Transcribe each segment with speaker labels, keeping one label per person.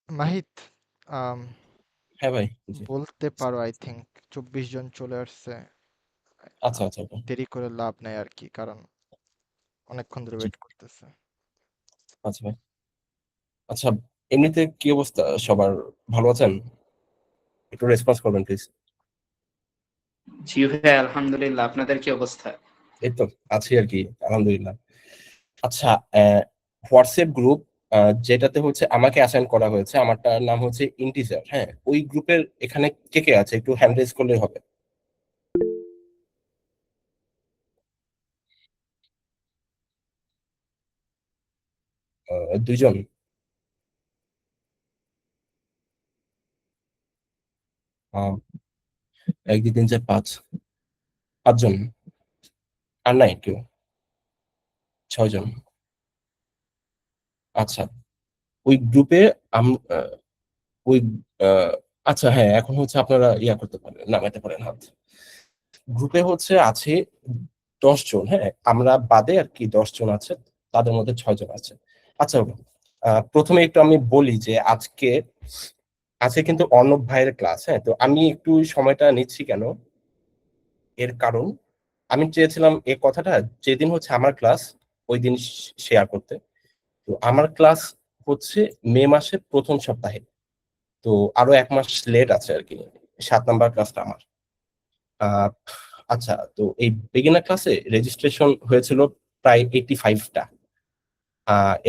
Speaker 1: মাহিত, আম,
Speaker 2: হ্যাঁ ভাই, জি।
Speaker 1: বলতে পারো আই থিংক 24 জন চলে আসছে।
Speaker 2: আচ্ছা আচ্ছা okay,
Speaker 1: দেরি করে লাভ নাই আর কি, কারণ অনেকক্ষণ ধরে
Speaker 2: জি।
Speaker 1: ওয়েট করতেছে।
Speaker 2: আচ্ছা ভাই। আচ্ছা, এমনিতে কি অবস্থা সবার? ভালো আছেন? একটু রেসপন্স করবেন প্লিজ।
Speaker 3: জি ভাই, আলহামদুলিল্লাহ। আপনাদের কি অবস্থা?
Speaker 2: এই তো আছি আর কি, আলহামদুলিল্লাহ। আচ্ছা, হোয়াটসঅ্যাপ গ্রুপ যেটাতে হচ্ছে আমাকে অ্যাসাইন করা হয়েছে, আমারটার নাম হচ্ছে ইন্টিজার। হ্যাঁ, ওই গ্রুপের এখানে কে কে আছে একটু হ্যান্ড রেজ করলেই হবে। দুইজন? আহ, এক দুই তিন চার পাঁচ, পাঁচজন। আর নাই কেউ? ছয়জন। আচ্ছা, ওই গ্রুপে ওই আহ, আচ্ছা হ্যাঁ, এখন হচ্ছে আপনারা ইয়া করতে পারেন, নামাইতে পারেন হাত। গ্রুপে হচ্ছে আছে 10 জন। হ্যাঁ, আমরা বাদে আর কি 10 জন আছে, তাদের মধ্যে 6 জন আছে। আচ্ছা, প্রথমে একটু আমি বলি যে আজকে কিন্তু অর্ণব ভাইয়ের ক্লাস। হ্যাঁ, তো আমি একটু সময়টা নিচ্ছি কেন, এর কারণ আমি চেয়েছিলাম এই কথাটা যেদিন হচ্ছে আমার ক্লাস ওই দিন শেয়ার করতে। তো আমার ক্লাস হচ্ছে মে মাসের প্রথম সপ্তাহে, তো আরো 1 মাস লেট আছে আর কি। 7 নাম্বার ক্লাসটা আমার। আহ, আচ্ছা, তো এই বিগিনার ক্লাসে রেজিস্ট্রেশন হয়েছিল প্রায় 85টা।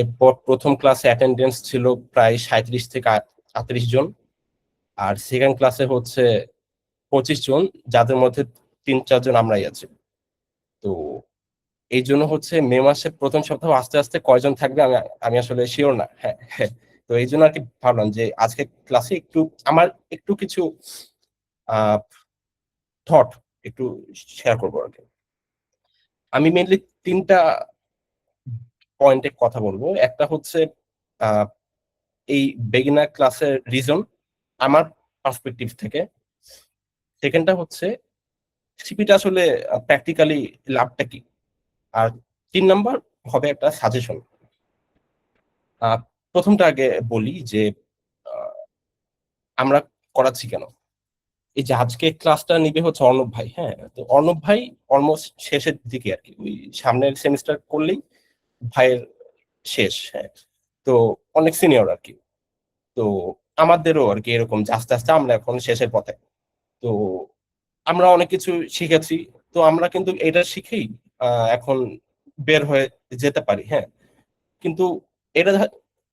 Speaker 2: এরপর প্রথম ক্লাসে অ্যাটেন্ডেন্স ছিল প্রায় 37 থেকে 38 জন। আর সেকেন্ড ক্লাসে হচ্ছে 25 জন, যাদের মধ্যে 3-4 জন আমরাই আছি। তো এই জন্য হচ্ছে মে মাসের প্রথম সপ্তাহ আস্তে আস্তে কয়জন থাকবে আমি আমি আসলে শিওর না। হ্যাঁ হ্যাঁ। তো এই জন্য আর কি ভাবলাম যে আজকে ক্লাসে একটু আমার একটু কিছু থট একটু শেয়ার করবো আর কি। আমি মেনলি 3টা পয়েন্টে কথা বলবো। একটা হচ্ছে আহ, এই বেগিনার ক্লাসের রিজন আমার পার্সপেক্টিভ থেকে। সেকেন্ডটা হচ্ছে সিপিটা আসলে প্র্যাকটিক্যালি লাভটা কি। আর 3 নাম্বার হবে একটা সাজেশন। প্রথমটা আগে বলি যে আহ, আমরা করাচ্ছি কেন। এই যে আজকে ক্লাসটা নিবে হচ্ছে অর্ণব ভাই। হ্যাঁ, তো অর্ণব ভাই অলমোস্ট শেষের দিকে আর কি, ওই সামনের সেমিস্টার করলেই ভাইয়ের শেষ। হ্যাঁ, তো অনেক সিনিয়র আর কি। তো আমাদেরও আর কি এরকম যে আস্তে আস্তে আমরা এখন শেষের পথে। তো আমরা অনেক কিছু শিখেছি। তো আমরা কিন্তু এটা শিখেই এখন বের হয়ে যেতে পারি। হ্যাঁ, কিন্তু এটা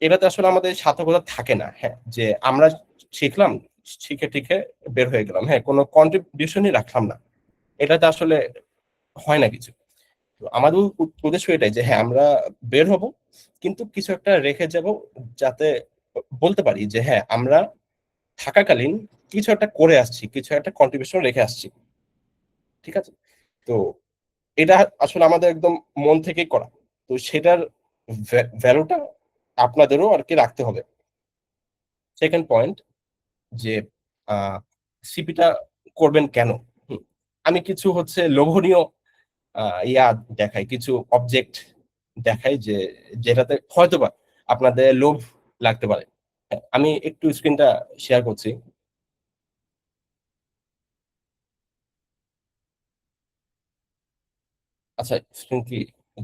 Speaker 2: এটাতে আসলে আমাদের সার্থকতা থাকে না। হ্যাঁ, যে আমরা শিখলাম, শিখে টিখে বের হয়ে গেলাম, হ্যাঁ, কোনো কন্ট্রিবিউশনই রাখলাম না, এটাতে আসলে হয় না কিছু। তো আমাদের উদ্দেশ্য এটাই যে হ্যাঁ আমরা বের হব, কিন্তু কিছু একটা রেখে যাব, যাতে বলতে পারি যে হ্যাঁ আমরা থাকাকালীন কিছু একটা করে আসছি, কিছু একটা কন্ট্রিবিউশন রেখে আসছি। ঠিক আছে? তো এটা আসলে আমাদের একদম মন থেকেই করা। তো সেটার ভ্যালুটা আপনাদেরও আর কি রাখতে হবে। সেকেন্ড পয়েন্ট, যে সিপিটা করবেন কেন। হুম, আমি কিছু হচ্ছে লোভনীয় ইয়া দেখাই, কিছু অবজেক্ট দেখাই যে যেটাতে হয়তোবা আপনাদের লোভ লাগতে পারে। হ্যাঁ, আমি একটু স্ক্রিনটা শেয়ার করছি। আচ্ছা, স্ক্রিন কি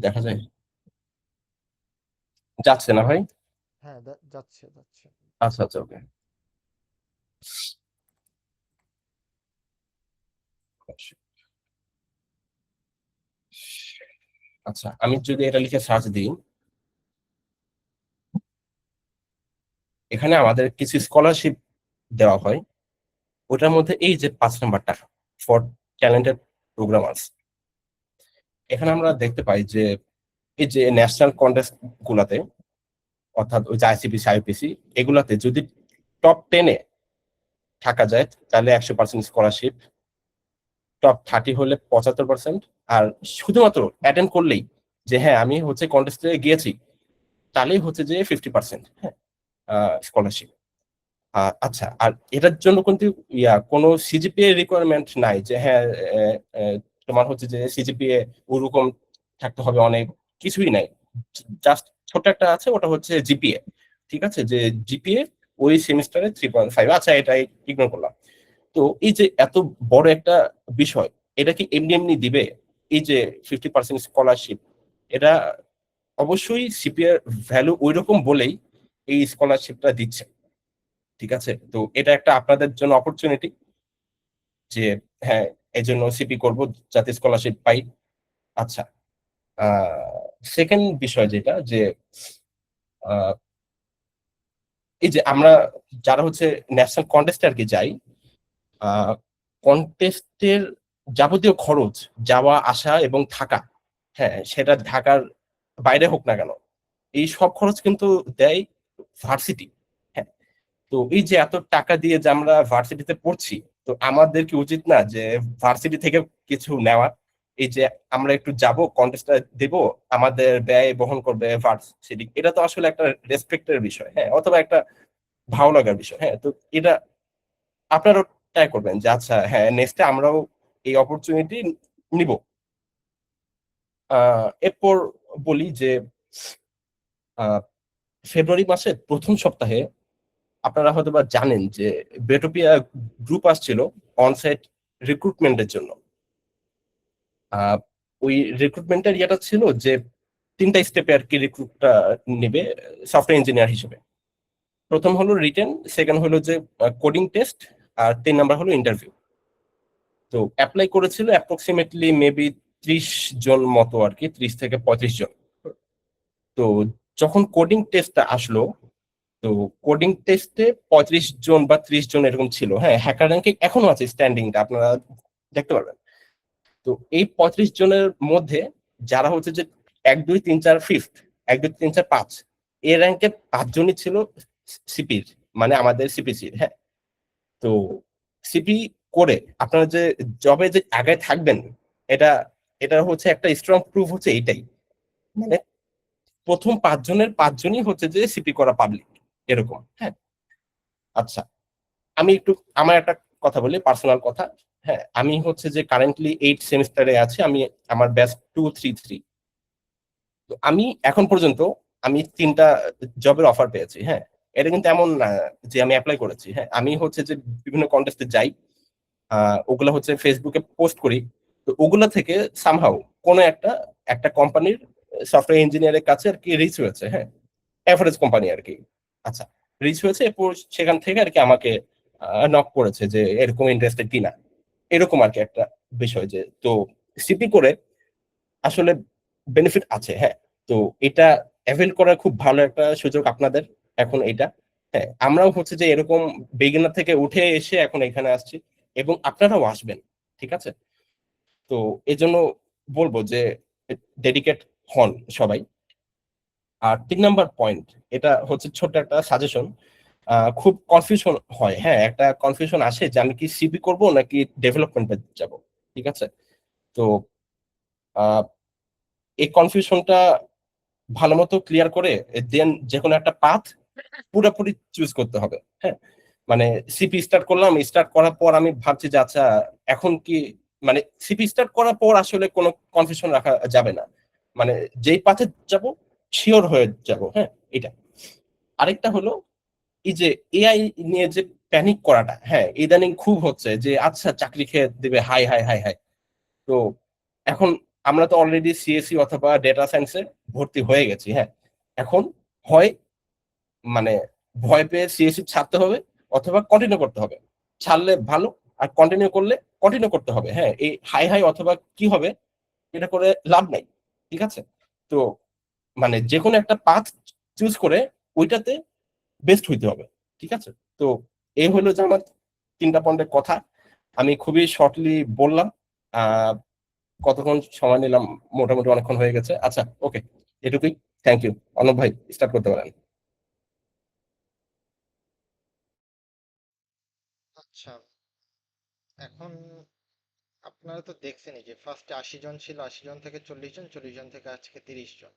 Speaker 2: দেখা যায়? যাচ্ছে না ভাই?
Speaker 1: হ্যাঁ, যাচ্ছে যাচ্ছে।
Speaker 2: আচ্ছা আচ্ছা ওকে। আচ্ছা, আমি যদি এটা লিখে সার্চ দিই, এখানে আমাদের কিছু স্কলারশিপ দেওয়া হয়। ওটার মধ্যে এই যে 5 নাম্বারটা, ফর ট্যালেন্টেড প্রোগ্রামার্স, এখানে আমরা দেখতে পাই যে এই যে ন্যাশনাল কন্টেস্ট গুলাতে, অর্থাৎ ওই যে আইসিপিসি আইপিসি, এগুলাতে যদি টপ 10-এ থাকা যায় তাহলে 100% স্কলারশিপ, টপ 30 হলে 75%, আর শুধুমাত্র অ্যাটেন্ড করলেই যে হ্যাঁ আমি হচ্ছে কন্টেস্টে গিয়েছি, তাহলেই হচ্ছে যে 50%, হ্যাঁ, স্কলারশিপ। আচ্ছা, আর এটার জন্য কিন্তু কোনো সিজিপিএ রিকোয়ারমেন্ট নাই যে হ্যাঁ তোমার হচ্ছে যে সিজিপিএ ওরকম থাকতে হবে অনেক, কিছুই নাই। জাস্ট ছোট একটা আছে, ওটা হচ্ছে জিপিএ। ঠিক আছে, যে জিপিএ ওই সেমিস্টারে 3.5। আচ্ছা, এটা ইগনোর করলাম। তো এই যে এত বড় একটা বিষয়, এটা কি এমনি এমনি দিবে? এই যে 50% স্কলারশিপ, এটা অবশ্যই সিপিআর ভ্যালু ওই রকম বলেই এই স্কলারশিপটা দিচ্ছে। ঠিক আছে, তো এটা একটা আপনাদের জন্য অপরচুনিটি যে হ্যাঁ, এই জন্য সিপি করব যাতে স্কলারশিপ পাই। আচ্ছা, সেকেন্ড বিষয় যেটা যে আহ, এই যে আমরা যারা হচ্ছে ন্যাশনাল কন্টেস্টে আর কি যাই, কন্টেস্টের যাবতীয় খরচ, যাওয়া আসা এবং থাকা, হ্যাঁ সেটা ঢাকার বাইরে হোক না কেন, এই সব খরচ কিন্তু দেয় ভার্সিটি। হ্যাঁ, তো এই যে এত টাকা দিয়ে যে আমরা ভার্সিটিতে পড়ছি, তো আমাদের কি উচিত না যে ভার্সিটি থেকে কিছু নেওয়া? এই যে আমরা একটু যাব, কন্টেস্টটা দেব, আমাদের ব্যয় বহন করবে ভার্সিটি, এটা তো আসলে একটা রেসপেক্টের বিষয়, হ্যাঁ, অথবা একটা ভালো লাগার বিষয়। হ্যাঁ, তো এটা আপনারাও ট্রাই করবেন যে আচ্ছা হ্যাঁ, নেক্সটে আমরাও এই অপরচুনিটি নিব। এরপর বলি যে আহ, ফেব্রুয়ারি মাসের প্রথম সপ্তাহে আপনারা হয়তো বা জানেন যে বেটোপিয়া গ্রুপ আসছিল অনসাইট রিক্রুটমেন্টের জন্য। আহ, ওই রিক্রুটমেন্টের ইয়েটা ছিল যে 3টা স্টেপে আর কি রিক্রুটটা নেবে সফটওয়্যার ইঞ্জিনিয়ার হিসেবে। প্রথম হলো রিটেন, সেকেন্ড হলো যে কোডিং টেস্ট, আর 3 নাম্বার হলো ইন্টারভিউ। তো অ্যাপ্লাই করেছিল অ্যাপ্রক্সিমেটলি মেবি 30 জন মতো আর কি, 30 থেকে 35 জন। তো যখন কোডিং টেস্টটা আসলো, তো কোডিং টেস্টে 35 জন বা 30 জন এরকম ছিল। হ্যাঁ, হ্যাকার র্যাঙ্কিং এখনো আছে, স্ট্যান্ডিংটা আপনারা দেখতে পারবেন। তো এই 35 জনের মধ্যে যারা হচ্ছে যে 1 2 3 4 ফিফথ, 1 2 3 4 5, এই র্যাঙ্কে 5 জনই ছিল সিপির, মানে আমাদের সিপিসির। হ্যাঁ, তো সিপি করে আপনারা যে জবে যে আগে থাকবেন, এটা এটা হচ্ছে একটা স্ট্রং প্রুফ হচ্ছে এইটাই, মানে প্রথম 5 জনের 5 জনই হচ্ছে যে সিপি করা পাবলিক, এরকম। হ্যাঁ, আচ্ছা, আমি একটু আমার একটা কথা বলি, পার্সোনাল কথা। হ্যাঁ, আমি হচ্ছে যে কারেন্টলি 8 সেমিস্টারে আছি, আমি আমার ব্যাচ 2 3 3। তো আমি এখন পর্যন্ত আমি 3টা জবের অফার পেয়েছি। হ্যাঁ, এটা কিন্তু এমন না যে আমি অ্যাপ্লাই করেছি। হ্যাঁ, আমি হচ্ছে যে বিভিন্ন কন্টেস্টে যাই, ওগুলা হচ্ছে ফেসবুকে পোস্ট করি। তো ওগুলা থেকে সামহাউ কোন একটা একটা কোম্পানির সফটওয়্যার ইঞ্জিনিয়ারের কাছে আর কি রিচ হয়েছে। হ্যাঁ, এভারেজ কোম্পানি আর কি। আচ্ছা, রিচ হয়েছে, এরপর সেখান থেকে আর কি আমাকে নক করেছে যে এরকম ইন্টারেস্টেড কিনা, এরকম আর কি একটা বিষয়। যে তো সিপি করে আসলে বেনিফিট আছে। হ্যাঁ, তো এটা অ্যাভেল করার খুব ভালো একটা সুযোগ আপনাদের এখন এটা। হ্যাঁ, আমরাও হচ্ছে যে এরকম বিগিনার থেকে উঠে এসে এখন এখানে আসছি, এবং আপনারাও আসবেন। ঠিক আছে, তো এই জন্য বলবো যে ডেডিকেট হন সবাই। আর 3 নাম্বার পয়েন্ট, এটা হচ্ছে ছোট্ট একটা সাজেশন। খুব কনফিউশন হয়, হ্যাঁ একটা কনফিউশন আসে যে আমি কি সিপি করব নাকি ডেভেলপমেন্টে যাব। ঠিক আছে, তো আহ, এই কনফিউশনটা ভালো মতো ক্লিয়ার করে দেন যে কোনো একটা পাথ পুরোপুরি চুজ করতে হবে। হ্যাঁ, মানে সিপি স্টার্ট করলাম, স্টার্ট করার পর আমি ভাবছি যে আচ্ছা এখন কি, মানে সিপি স্টার্ট করার পর আসলে কোনো কনফিউশন রাখা যাবে না, মানে যেই পাথে যাব শিওর হয়ে যাব। হ্যাঁ, এটা আরেকটা হলো এই যে এআই নিয়ে যে প্যানিক করাটা, হ্যাঁ ইদানিং খুব হচ্ছে যে আচ্ছা চাকরি খেয়ে দেবে, হাই হাই হাই হাই। তো এখন আমরা তো অলরেডি সিএসসি অথবা ডেটা সায়েন্সে ভর্তি হয়ে গেছি। হ্যাঁ, এখন হয় মানে ভয় পেয়ে সিএসসি ছাড়তে হবে, অথবা কন্টিনিউ করতে হবে। ছাড়লে ভালো, আর কন্টিনিউ করলে কন্টিনিউ করতে হবে। হ্যাঁ, এই হাই হাই অথবা কি হবে, এটা করে লাভ নাই। ঠিক আছে, তো মানে যে কোনো একটা পাথ চুজ করে ওইটাতে বেস্ট হইতে হবে। ঠিক আছে, তো এই হলো যে আমার 3টা পয়েন্টের কথা। আমি খুবই শর্টলি বললাম। আহ কতক্ষণ সময় নিলাম? মোটামুটি অনেকক্ষণ হয়ে গেছে। আচ্ছা, ওকে, এটুকুই। Thank you. অনুপ ভাই, স্টার্ট করতে পারেন।
Speaker 1: আচ্ছা, এখন আপনারা তো দেখছেনই যে ফার্স্টে 80 জন ছিল, 80 জন থেকে 40 জন, 40 জন থেকে আজকে 30 জন।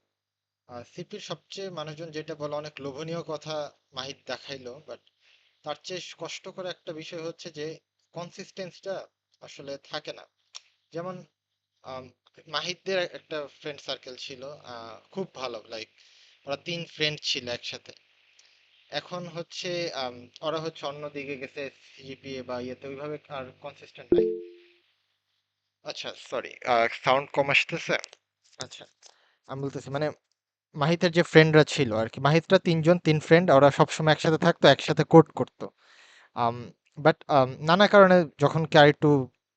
Speaker 1: আর সিপির সবচেয়ে মানুষজন যেটা বলে অনেক লোভনীয় কথা মাহিত দেখাইলো, বাট তার চেয়ে কষ্টকর একটা বিষয় হচ্ছে যে কনসিস্টেন্সটা আসলে থাকে না। যেমন আম, মাহিতদের একটা ফ্রেন্ড সার্কেল ছিল, খুব ভালো, লাইক ওরা 3 ফ্রেন্ড ছিল একসাথে। এখন হচ্ছে আম, ওরা হচ্ছে অন্য দিকে গেছে সিজিপিএ বা ইয়েতে ওইভাবে আর কনসিস্টেন্ট নাই। আচ্ছা সরি, সাউন্ড কম আসতেছে। আচ্ছা, আমি বলতেছি মানে মাহিতের যে ফ্রেন্ডরা ছিল আর কি, মাহিতরা তিনজন, তিন ফ্রেন্ড, ওরা সবসময় একসাথে থাকতো, একসাথে কোড করতো। আম বাট নানা কারণে যখন কি আর একটু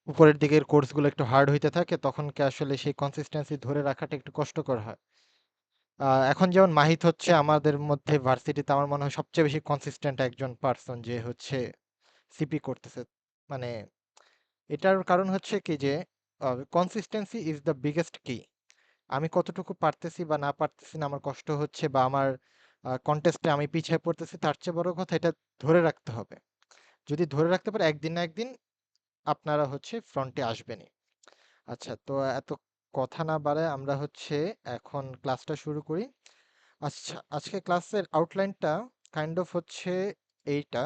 Speaker 1: উপরের দিকের কোর্সগুলো একটু হার্ড হইতে থাকে, তখন কি আসলে সেই কনসিস্টেন্সি ধরে রাখাটা একটু কষ্টকর হয়। এখন যেমন মাহিত হচ্ছে আমাদের মধ্যে ভার্সিটিতে আমার মনে হয় সবচেয়ে বেশি কনসিস্টেন্ট একজন পার্সন, যে হচ্ছে সিপি করতেছে। মানে এটার কারণ হচ্ছে কি যে কনসিস্টেন্সি ইজ দ্য বিগেস্ট কি। আমি কতটুকু পারতেছি বা না পারতেছি না, আমার কষ্ট হচ্ছে বা আমার কন্টেস্টে আমি পিছিয়ে পড়তেছি, তার চেয়ে বড় কথা এটা ধরে রাখতে হবে। যদি ধরে রাখতে পারে, একদিন না একদিন আপনারা হচ্ছে ফ্রন্টে আসবেনই। আচ্ছা, তো এত কথা না বাড়ায় আমরা হচ্ছে এখন ক্লাসটা শুরু করি। আচ্ছা, আজকে ক্লাসের আউটলাইনটা কাইন্ড অফ হচ্ছে এইটা।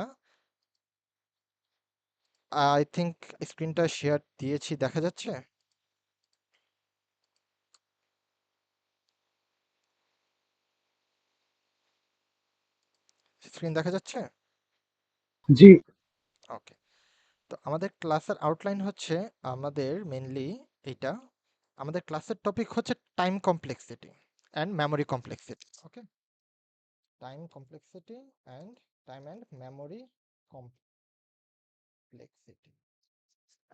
Speaker 1: আই থিংক স্ক্রিনটা শেয়ার দিয়েছি, দেখা যাচ্ছে? স্ক্রিন দেখা যাচ্ছে?
Speaker 4: জি।
Speaker 1: ওকে। তো আমাদের ক্লাসের আউটলাইন হচ্ছে, আমাদের মেনলি এইটা, আমাদের ক্লাসের টপিক হচ্ছে time complexity and memory complexity. Okay, time complexity and time and memory complexity.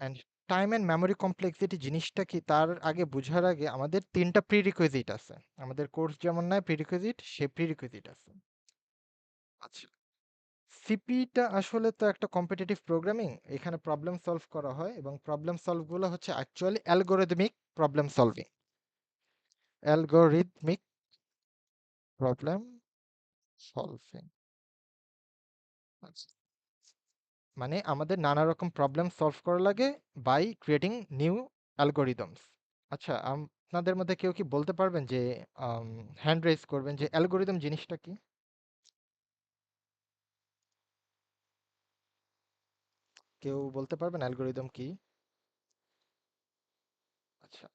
Speaker 1: And time and memory complexity জিনিসটা কি, তার আগে বোঝার আগে আমাদের তিনটা প্রিরিকুইজিট আছে। আমাদের কোর্স যেমন নয় প্রিরিকুইজিট, সে প্রিরিকুইজিট আছে। আচ্ছা, সিপিটা আসলে তো একটা কম্পিটিটিভ প্রোগ্রামিং, এখানে প্রবলেম সলভ করা হয় এবং প্রবলেম সলভগুলো হচ্ছে actually algorithmic problem solving. Algorithmic problem solving, মানে আমাদের নানা রকম প্রবলেম সলভ করা লাগে বাই ক্রিয়েটিং নিউ অ্যালগোরিদমস। আচ্ছা, আপনাদের মধ্যে কেউ কি বলতে পারবেন যে, হ্যান্ড রেজ করবেন, যে অ্যালগোরিদম জিনিসটা কি? কেউ বলতে পারবেন অ্যালগোরিদম কি? আচ্ছা,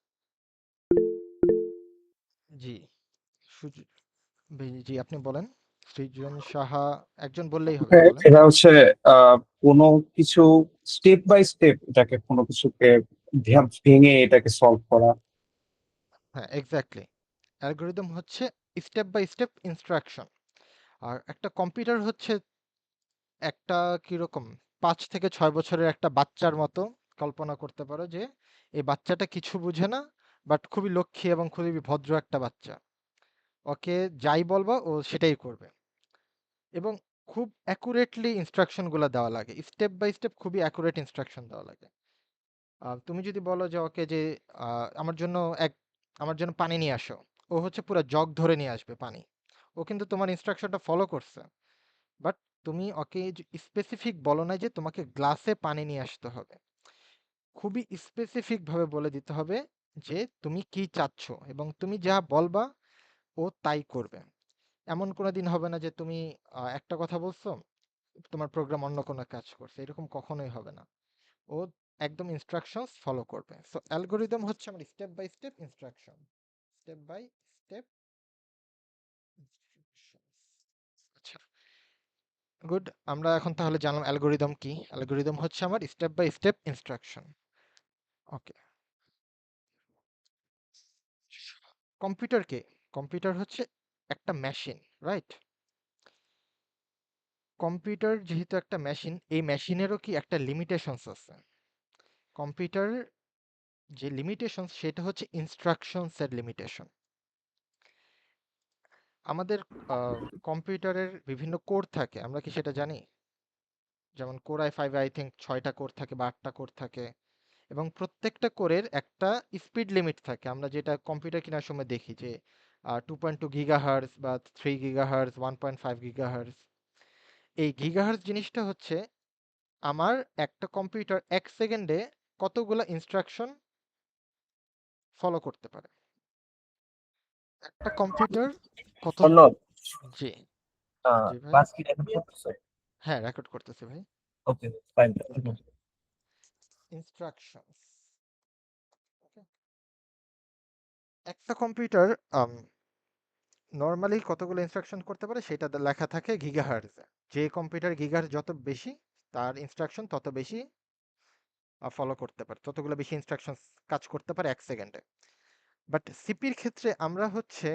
Speaker 1: জি, সুজ- জি আপনি বলেন। সৃজন সাহা, একজন বললেই হবে,
Speaker 4: হ্যাঁ,
Speaker 1: বলেন।
Speaker 4: এটা হচ্ছে কোনো কিছু স্টেপ বাই স্টেপ এটাকে কোনো কিছুকে ভেঙে এটাকে সলভ করা।
Speaker 1: হ্যাঁ, এক্স্যাক্টলি। অ্যালগোরিদম হচ্ছে স্টেপ বাই স্টেপ ইনস্ট্রাকশন। আর একটা কম্পিউটার হচ্ছে একটা কিরকম 5 থেকে 6 বছরের একটা বাচ্চার মতো কল্পনা করতে পারো, যে এই বাচ্চাটা কিছু বুঝে না, বাট খুবই লক্ষ্মী এবং খুবই ভদ্র একটা বাচ্চা। ওকে যাই বলবা ও সেটাই করবে, এবং খুব অ্যাকুরেটলি ইনস্ট্রাকশনগুলো দেওয়া লাগে, স্টেপ বাই স্টেপ খুবই অ্যাকুরেট ইনস্ট্রাকশন দেওয়া লাগে। তুমি যদি বলো যে ওকে যে আমার জন্য এক আমার জন্য পানি নিয়ে আসো, ও হচ্ছে পুরো জগ ধরে নিয়ে আসবে পানি। ও কিন্তু তোমার ইনস্ট্রাকশনটা ফলো করছে, বাট তুমি ওকে স্পেসিফিক বলো না যে তোমাকে গ্লাসে পানি নিয়ে আসতে হবে। খুবই স্পেসিফিক ভাবে বলে দিতে হবে যে তুমি কি চাচ্ছ, এবং তুমি যা বলবা ও তাই করবে। এমন কোনো দিন হবে না যে তুমি একটা কথা বলছো, তোমার প্রোগ্রাম অন্য কোনো কাজ করছে, এরকম কখনোই হবে না। ও একদম ইনস্ট্রাকশনস ফলো করবে। সো অ্যালগোরিদম হচ্ছে আমার step by step instruction, step by step instructions. আচ্ছা, গুড। আমরা এখন তাহলে জানলাম অ্যালগোরিদম কি। অ্যালগোরিদম হচ্ছে আমার step by step instruction. Okay, computer কে, কম্পিউটার হচ্ছে একটা মেশিন, রাইট? কম্পিউটার যেহেতু একটা মেশিন, এই মেশিনেরও কি একটা লিমিটেশনস আছে। কম্পিউটার যে লিমিটেশন, সেটা হচ্ছে ইনস্ট্রাকশনস এর লিমিটেশন। আমাদের কম্পিউটারের বিভিন্ন কোর থাকে, আমরা কি সেটা জানি? যেমন কোর i5 আই থিঙ্ক 6টা কোর থাকে বা 8টা কোর থাকে, এবং প্রত্যেকটা কোরের একটা স্পিড লিমিট থাকে, আমরা যেটা কম্পিউটার কেনার সময় দেখি যে 2.2 গিগাহার্জ বা 3 গিগাহার্জ, 1.5 গিগাহার্জ। এই গিগাহার্জ জিনিসটা হচ্ছে আমার একটা কম্পিউটার 1 সেকেন্ডে কতগুলা ইনস্ট্রাকশন ফলো করতে পারে। একটা কম্পিউটার কত,
Speaker 2: অর্ণব,
Speaker 1: জি, জি ভাই,
Speaker 2: ক্লাস কি রেকর্ড করতেছে?
Speaker 1: হ্যাঁ রেকর্ড করতেছে ভাই।
Speaker 2: ওকে, ফাইন।
Speaker 1: ওকে, ইনস্ট্রাকশনস। একটা কম্পিউটার নর্মালি কতগুলো ইনস্ট্রাকশন করতে পারে সেটা লেখা থাকে গিগাহার্টজে। যে কম্পিউটার গিগাহার্টজ যত বেশি তার ইনস্ট্রাকশন তত বেশি ফলো করতে পারে, ততগুলো বেশি ইনস্ট্রাকশন কাজ করতে পারে 1 সেকেন্ডে। বাট সিপির ক্ষেত্রে আমরা হচ্ছে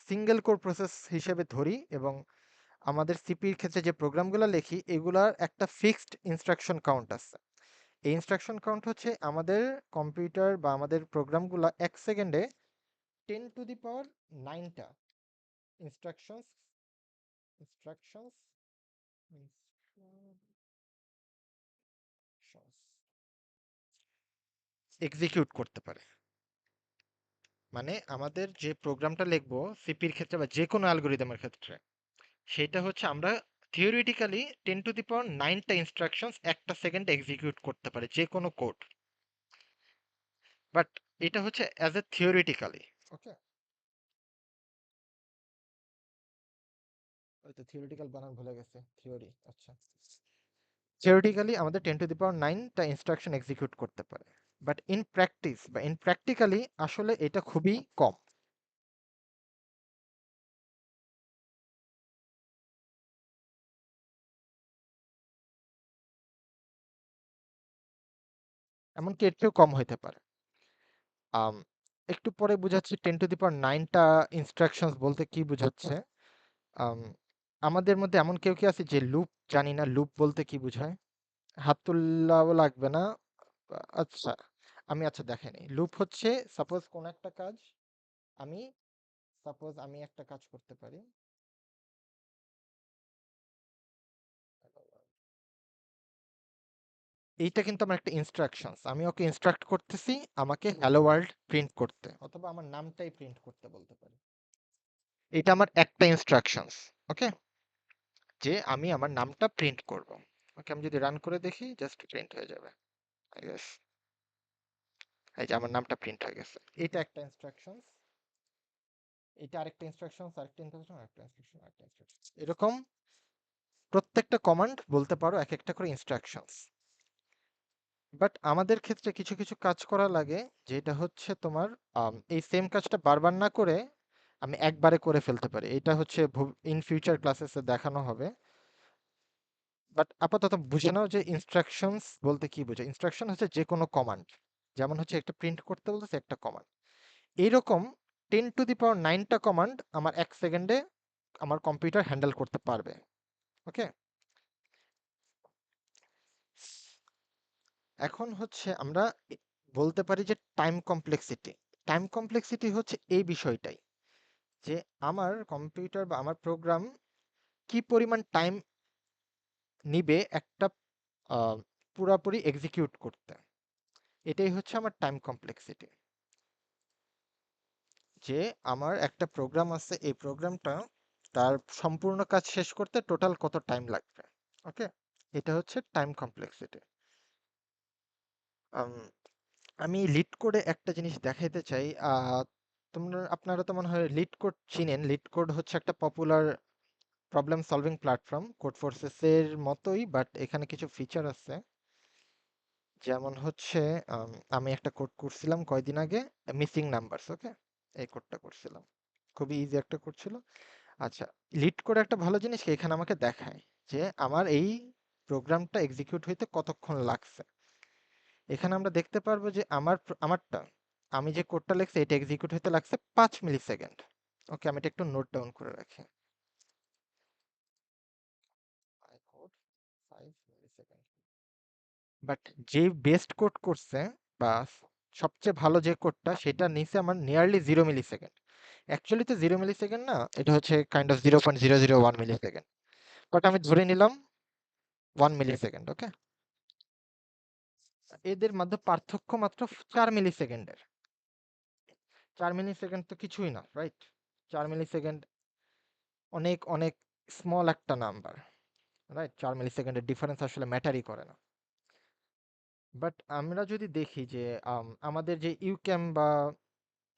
Speaker 1: সিঙ্গেল কোর প্রসেস হিসেবে ধরি, এবং আমাদের সিপির ক্ষেত্রে যে প্রোগ্রামগুলো লিখি এগুলার একটা ফিক্সড ইনস্ট্রাকশন কাউন্ট আছে। এই ইনস্ট্রাকশন কাউন্ট হচ্ছে আমাদের কম্পিউটার বা আমাদের প্রোগ্রামগুলো 1 সেকেন্ডে 10⁹ ইনস্ট্রাকশনস ইনস্ট্রাকশনস এক্সিকিউট করতে পারে। মানে আমাদের যে প্রোগ্রামটা লিখবো সিপির ক্ষেত্রে বা যে কোনো অ্যালগোরিদমের ক্ষেত্রে, সেটা হচ্ছে আমরা থিওরিটিক্যালি 10⁹ ইনস্ট্রাকশনস 1 সেকেন্ডে এক্সিকিউট করতে পারে যে কোনো কোড। বাট এটা হচ্ছে অ্যাজ এ থিওরিটিক্যালি। ওকে, ওই তো থিওরিটিক্যাল বানান ভুলে গেছে, থিওরি। আচ্ছা, থিওরিটিক্যালি আমাদের 10⁹ ইনস্ট্রাকশন এক্সিকিউট করতে পারে, বাট ইন প্র্যাকটিস বা ইন প্র্যাকটিক্যালি আসলে এটা খুবই কম। এমনকি এর চেয়েও কম হইতে পারে। আম, একটু পরে বুঝাচ্ছি 10⁹ ইনস্ট্রাকশনস বলতে কি বুঝাচ্ছে। আম, আমাদের মধ্যে এমন কেউ কি আছে যে লুপ জানি না লুপ বলতে কি বোঝায়? হাত তুললেও লাগবে না। আচ্ছা, আচ্ছা দেখেনি। লুপ হচ্ছে সাপোজ কোন একটা কাজ, আমি আমি একটা কাজ করতে পারি। এইটা কিন্তু আমার একটা ইনস্ট্রাকশনস, আমি ওকে ইনস্ট্রাক্ট করতেছি আমাকে হ্যালো ওয়ার্ল্ড প্রিন্ট করতে, অথবা আমার নামটাই প্রিন্ট করতে বলতে পারি। এটা আমার একটা ইনস্ট্রাকশনস। ওকে, যে আমি আমার নামটা প্রিন্ট করব। ওকে, আমি যদি রান করে দেখি জাস্ট প্রিন্ট হয়ে যাবে। I guess এই যে আমার নামটা প্রিন্ট হয়ে গেছে। এটা একটা ইনস্ট্রাকশনস, এটা আরেকটা ইনস্ট্রাকশনস, আরেকটা ইনস্ট্রাকশন, আরেকটা ইনস্ট্রাকশন, আরেকটা ইনস্ট্রাকশন, এরকম প্রত্যেকটা কমান্ড বলতে পারো এক একটা করে ইনস্ট্রাকশনস। বাট আমাদের ক্ষেত্রে কিছু কিছু কাজ করা লাগে, যেটা হচ্ছে তোমার এই সেম কাজটা বারবার না করে আমি একবারে করে ফেলতে পারি। এটা হচ্ছে ইন ফিউচার ক্লাসেসে দেখানো হবে। বাট আপাতত বুঝে নাও যে ইনস্ট্রাকশনস বলতে কি বোঝায়। ইনস্ট্রাকশন হচ্ছে যে কোনো কমান্ড, যেমন হচ্ছে একটা প্রিন্ট করতে বলতেছে একটা কমান্ড। এইরকম 10⁹ কমান্ড আমার 1 সেকেন্ডে আমার কম্পিউটার হ্যান্ডেল করতে পারবে। ওকে, এখন হচ্ছে আমরা বলতে পারি যে টাইম কমপ্লেক্সিটি। টাইম কমপ্লেক্সিটি হচ্ছে এই বিষয়টাই, যে আমার কম্পিউটার বা আমার প্রোগ্রাম কি পরিমাণ টাইম নিবে একটা আহ, পুরাপুরি এক্সিকিউট করতে। এটাই হচ্ছে আমার টাইম কমপ্লেক্সিটি, যে আমার একটা প্রোগ্রাম আছে, এই প্রোগ্রামটা তার সম্পূর্ণ কাজ শেষ করতে টোটাল কত টাইম লাগবে। ওকে, এটা হচ্ছে টাইম কমপ্লেক্সিটি। আমি লিড কোডে একটা জিনিস দেখাইতে চাই। আপনারা তো মনে হয় লিড কোড চিনেন। লিড কোড হচ্ছে একটা popular problem solving platform, code forces এর মতোই, বাট এখানে কিছু ফিচার আছে। যেমন হচ্ছে আমি একটা কোড করছিলাম কয়দিন আগে, মিসিং নাম্বারস। ওকে, এই কোডটা করছিলাম, খুবই ইজি একটা কোড ছিল। আচ্ছা, লিড কোড একটা ভালো জিনিস কি, এখানে আমাকে দেখায় যে আমার এই প্রোগ্রামটা এক্সিকিউট হইতে কতক্ষণ লাগছে। এখানে আমরা দেখতে পারবো যে আমারটা, আমি যে কোডটা লিখছি এটা এক্সিকিউট হতে লাগছে 5 মিলি সেকেন্ড। ওকে, আমি এটা একটু নোট ডাউন করে রাখি। বাট যে বেস্ট কোড করছে বা সবচেয়ে ভালো যে কোডটা, সেটা নিচে আমার নিয়ারলি 0 মিলি সেকেন্ড। অ্যাকচুয়ালি তো 0 মিলি সেকেন্ড না, এটা হচ্ছে kind of 0.001 millisecond, but আমি ধরে নিলাম 1 মিলি সেকেন্ড। ওকে, এদের মধ্যে পার্থক্য মাত্র 4 মিলি সেকেন্ডের। 4 মিলি সেকেন্ড তো কিছুই না, রাইট? 4 মিলি সেকেন্ড অনেক অনেক স্মল একটা নাম্বার, রাইট? 4 মিলি সেকেন্ডের ডিফারেন্স আসলে ম্যাটারই করে না। বাট আমরা যদি দেখি যে আমাদের যে ইউক্যাম বা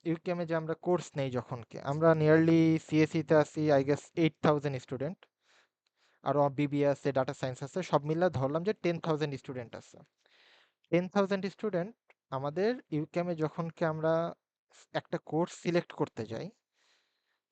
Speaker 1: ইউক্যামে যে আমরা কোর্স নেই, যখনকে আমরা নিয়ারলি সিএসসিতে আছি আই গেস 8,000 স্টুডেন্ট, আরও বিবিএ আছে, ডাটা সায়েন্স আছে, সব মিলে ধরলাম যে 10,000 স্টুডেন্ট আছে। 10,000 স্টুডেন্ট আমাদের ইউক্যামে যখনকে আমরা একটা কোর্স সিলেক্ট করতে যাই,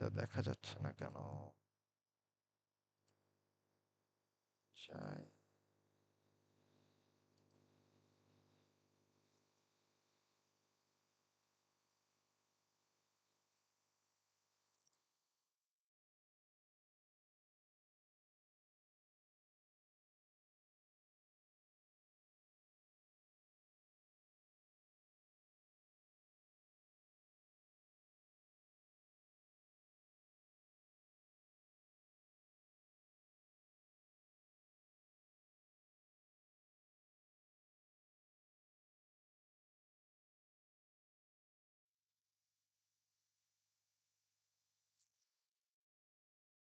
Speaker 1: এটা দেখা যাচ্ছে না কেন? চাই।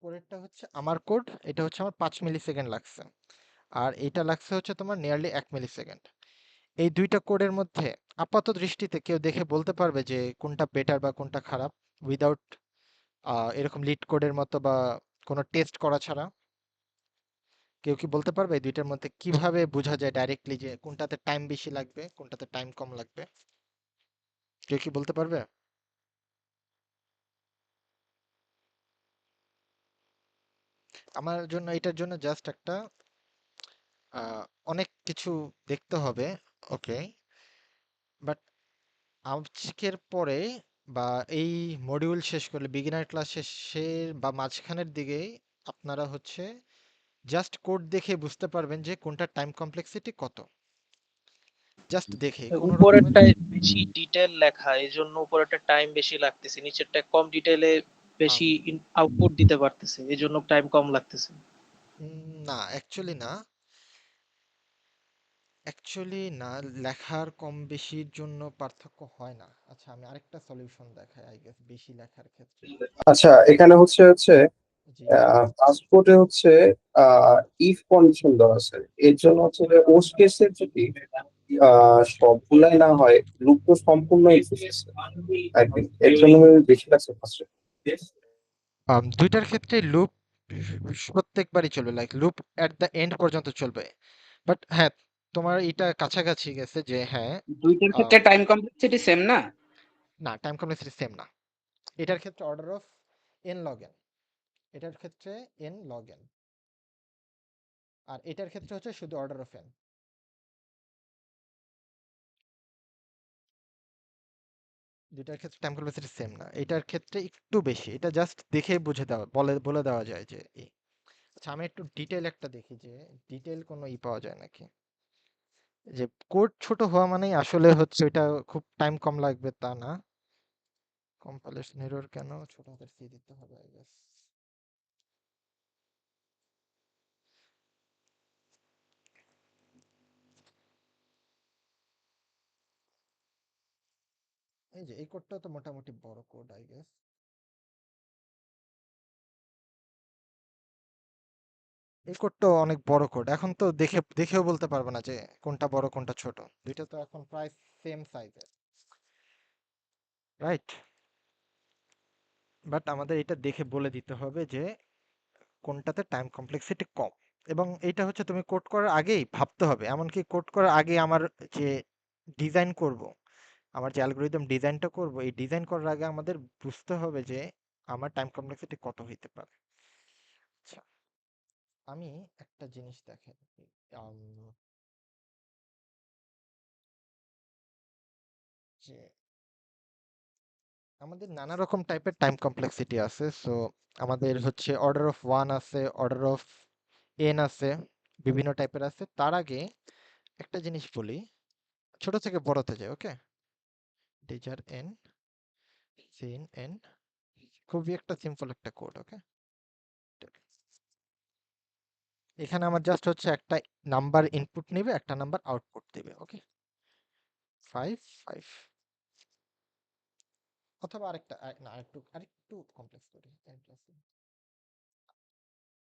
Speaker 1: পরেরটা হচ্ছে আমার কোড, এটা হচ্ছে আমার 5 মিলি সেকেন্ড লাগছে, আর এটা লাগছে হচ্ছে তোমার নিয়ারলি 1 মিলি সেকেন্ড। এই দুইটা কোডের মধ্যে আপাত দৃষ্টিতে কেউ দেখে বলতে পারবে যে কোনটা বেটার বা কোনটা খারাপ, উইদাউট এরকম লিড কোডের মতো বা কোনো টেস্ট করা ছাড়া? কেউ কি বলতে পারবে এই দুইটার মধ্যে কিভাবে বোঝা যায় ডাইরেক্টলি যে কোনটাতে টাইম বেশি লাগবে, কোনটাতে টাইম কম লাগবে? কেউ কি বলতে পারবে? আমার জন্য এটার জন্য জাস্ট একটা আহ, অনেক কিছু দেখতে হবে। ওকে, বাট আজকের পরে বা এই মডিউল শেষ করলে বিগিনার ক্লাস শেষের বা মাঝখানের দিকে আপনারা হচ্ছে জাস্ট কোড দেখে বুঝতে পারবেন যে কোনটা টাইম কমপ্লেক্সিটি কত, জাস্ট দেখে কোনো রকমের।
Speaker 5: উপরেরটায় বেশি ডিটেল লেখা, এই জন্য উপরেরটা টাইম বেশি লাগতেছে, নিচেরটা কম ডিটেলে
Speaker 1: আম,
Speaker 5: বেশি আউটপুট দিতে পারতেছে, এই জন্য টাইম কম লাগতেছে।
Speaker 1: না, অ্যাকচুয়ালি না, অ্যাকচুয়ালি না, লেখার কম বেশির জন্য পার্থক্য হয় না। আচ্ছা, আমি আরেকটা সলিউশন দেখাই আই গেস বেশি লেখার ক্ষেত্রে।
Speaker 4: আচ্ছা, এখানে হচ্ছে
Speaker 1: জি।
Speaker 4: পাসপোর্টে হচ্ছে ইফ কন্ডিশন দেওয়া আছে। এর জন্য হচ্ছে যে ওস্ট কেসের যদি সবগুলাই না হয়, লুপ তো সম্পূর্ণ এক্সিস্ট, আই থিঙ্ক এর জন্য বেশি লাগছে ফার্স্টে।
Speaker 1: দুইটার ক্ষেত্রে লুপ প্রত্যেকবারই চলবে, like loop at the end পর্যন্ত চলবে। বাট হ্যাঁ, তোমার এটা কাছাকাছি গেছে যে হ্যাঁ,
Speaker 3: দুইটার
Speaker 1: আহ,
Speaker 3: ক্ষেত্রে টাইম কমপ্লেক্সিটি সেম না?
Speaker 1: না, টাইম কমপ্লেক্সিটি সেম না। এটার ক্ষেত্রে order of N log N, এটার ক্ষেত্রে এন লগ এন, আর এটার ক্ষেত্রে হচ্ছে শুধু অর্ডার অফ এন। দুইটার ক্ষেত্রে টাইম কমপ্লেক্সিটি সেম না, এটার ক্ষেত্রে একটু বেশি। এটা জাস্ট দেখে বুঝে দেওয়া, বলে দেওয়া যায় যে এই। আচ্ছা, আমি একটু ডিটেল একটা দেখি যে ডিটেল কোনো পাওয়া যায় নাকি। যে কোড ছোট হওয়া মানেই আসলে হচ্ছে এটা খুব টাইম কম লাগবে তা না। কম্পাইলেশন এরর কেন, ছোট হাতের সি দিতে হবে আই গেস। এই যে এই কোডটা তো মোটামুটি বড় কোড আই গেস। এই কোডটা অনেক বড় কোড, এখন তো দেখেও বলতে পারবো না যে কোনটা বড় কোনটা ছোট। দুইটা তো এখন প্রায় সেম সাইজের, রাইট? বাট আমাদের এটা দেখে বলে দিতে হবে যে কোনটাতে টাইম কমপ্লেক্সিটি কম। এবং এইটা হচ্ছে তুমি কোড করার আগেই ভাবতে হবে, এমনকি কোড করার আগে আমার যে ডিজাইন করব, আমার যে অ্যালগরিদম ডিজাইনটা করব, এই ডিজাইন করার আগে আমাদের বুঝতে হবে যে আমার টাইম কমপ্লেক্সিটি কত হইতে পারে। আচ্ছা, আমি একটা জিনিস দেখেন, আম, যে আমাদের নানা রকম টাইপের টাইম কমপ্লেক্সিটি আছে। সো আমাদের হচ্ছে অর্ডার অফ ওয়ান আছে, অর্ডার অফ এন আছে, বিভিন্ন টাইপের আছে। তার আগে একটা জিনিস বলি, ছোট থেকে বড়তে যাই। ওকে, ডিজার এন, সিন এন, খুবই একটা সিম্পল একটা কোড। ওকে, এখানে আমার জাস্ট হচ্ছে একটা নাম্বার ইনপুট নেবে, একটা নাম্বার আউটপুট দেবে। ওকে, 5 5, অথবা আরেকটা না, আরেকটু কমপ্লেক্স করি।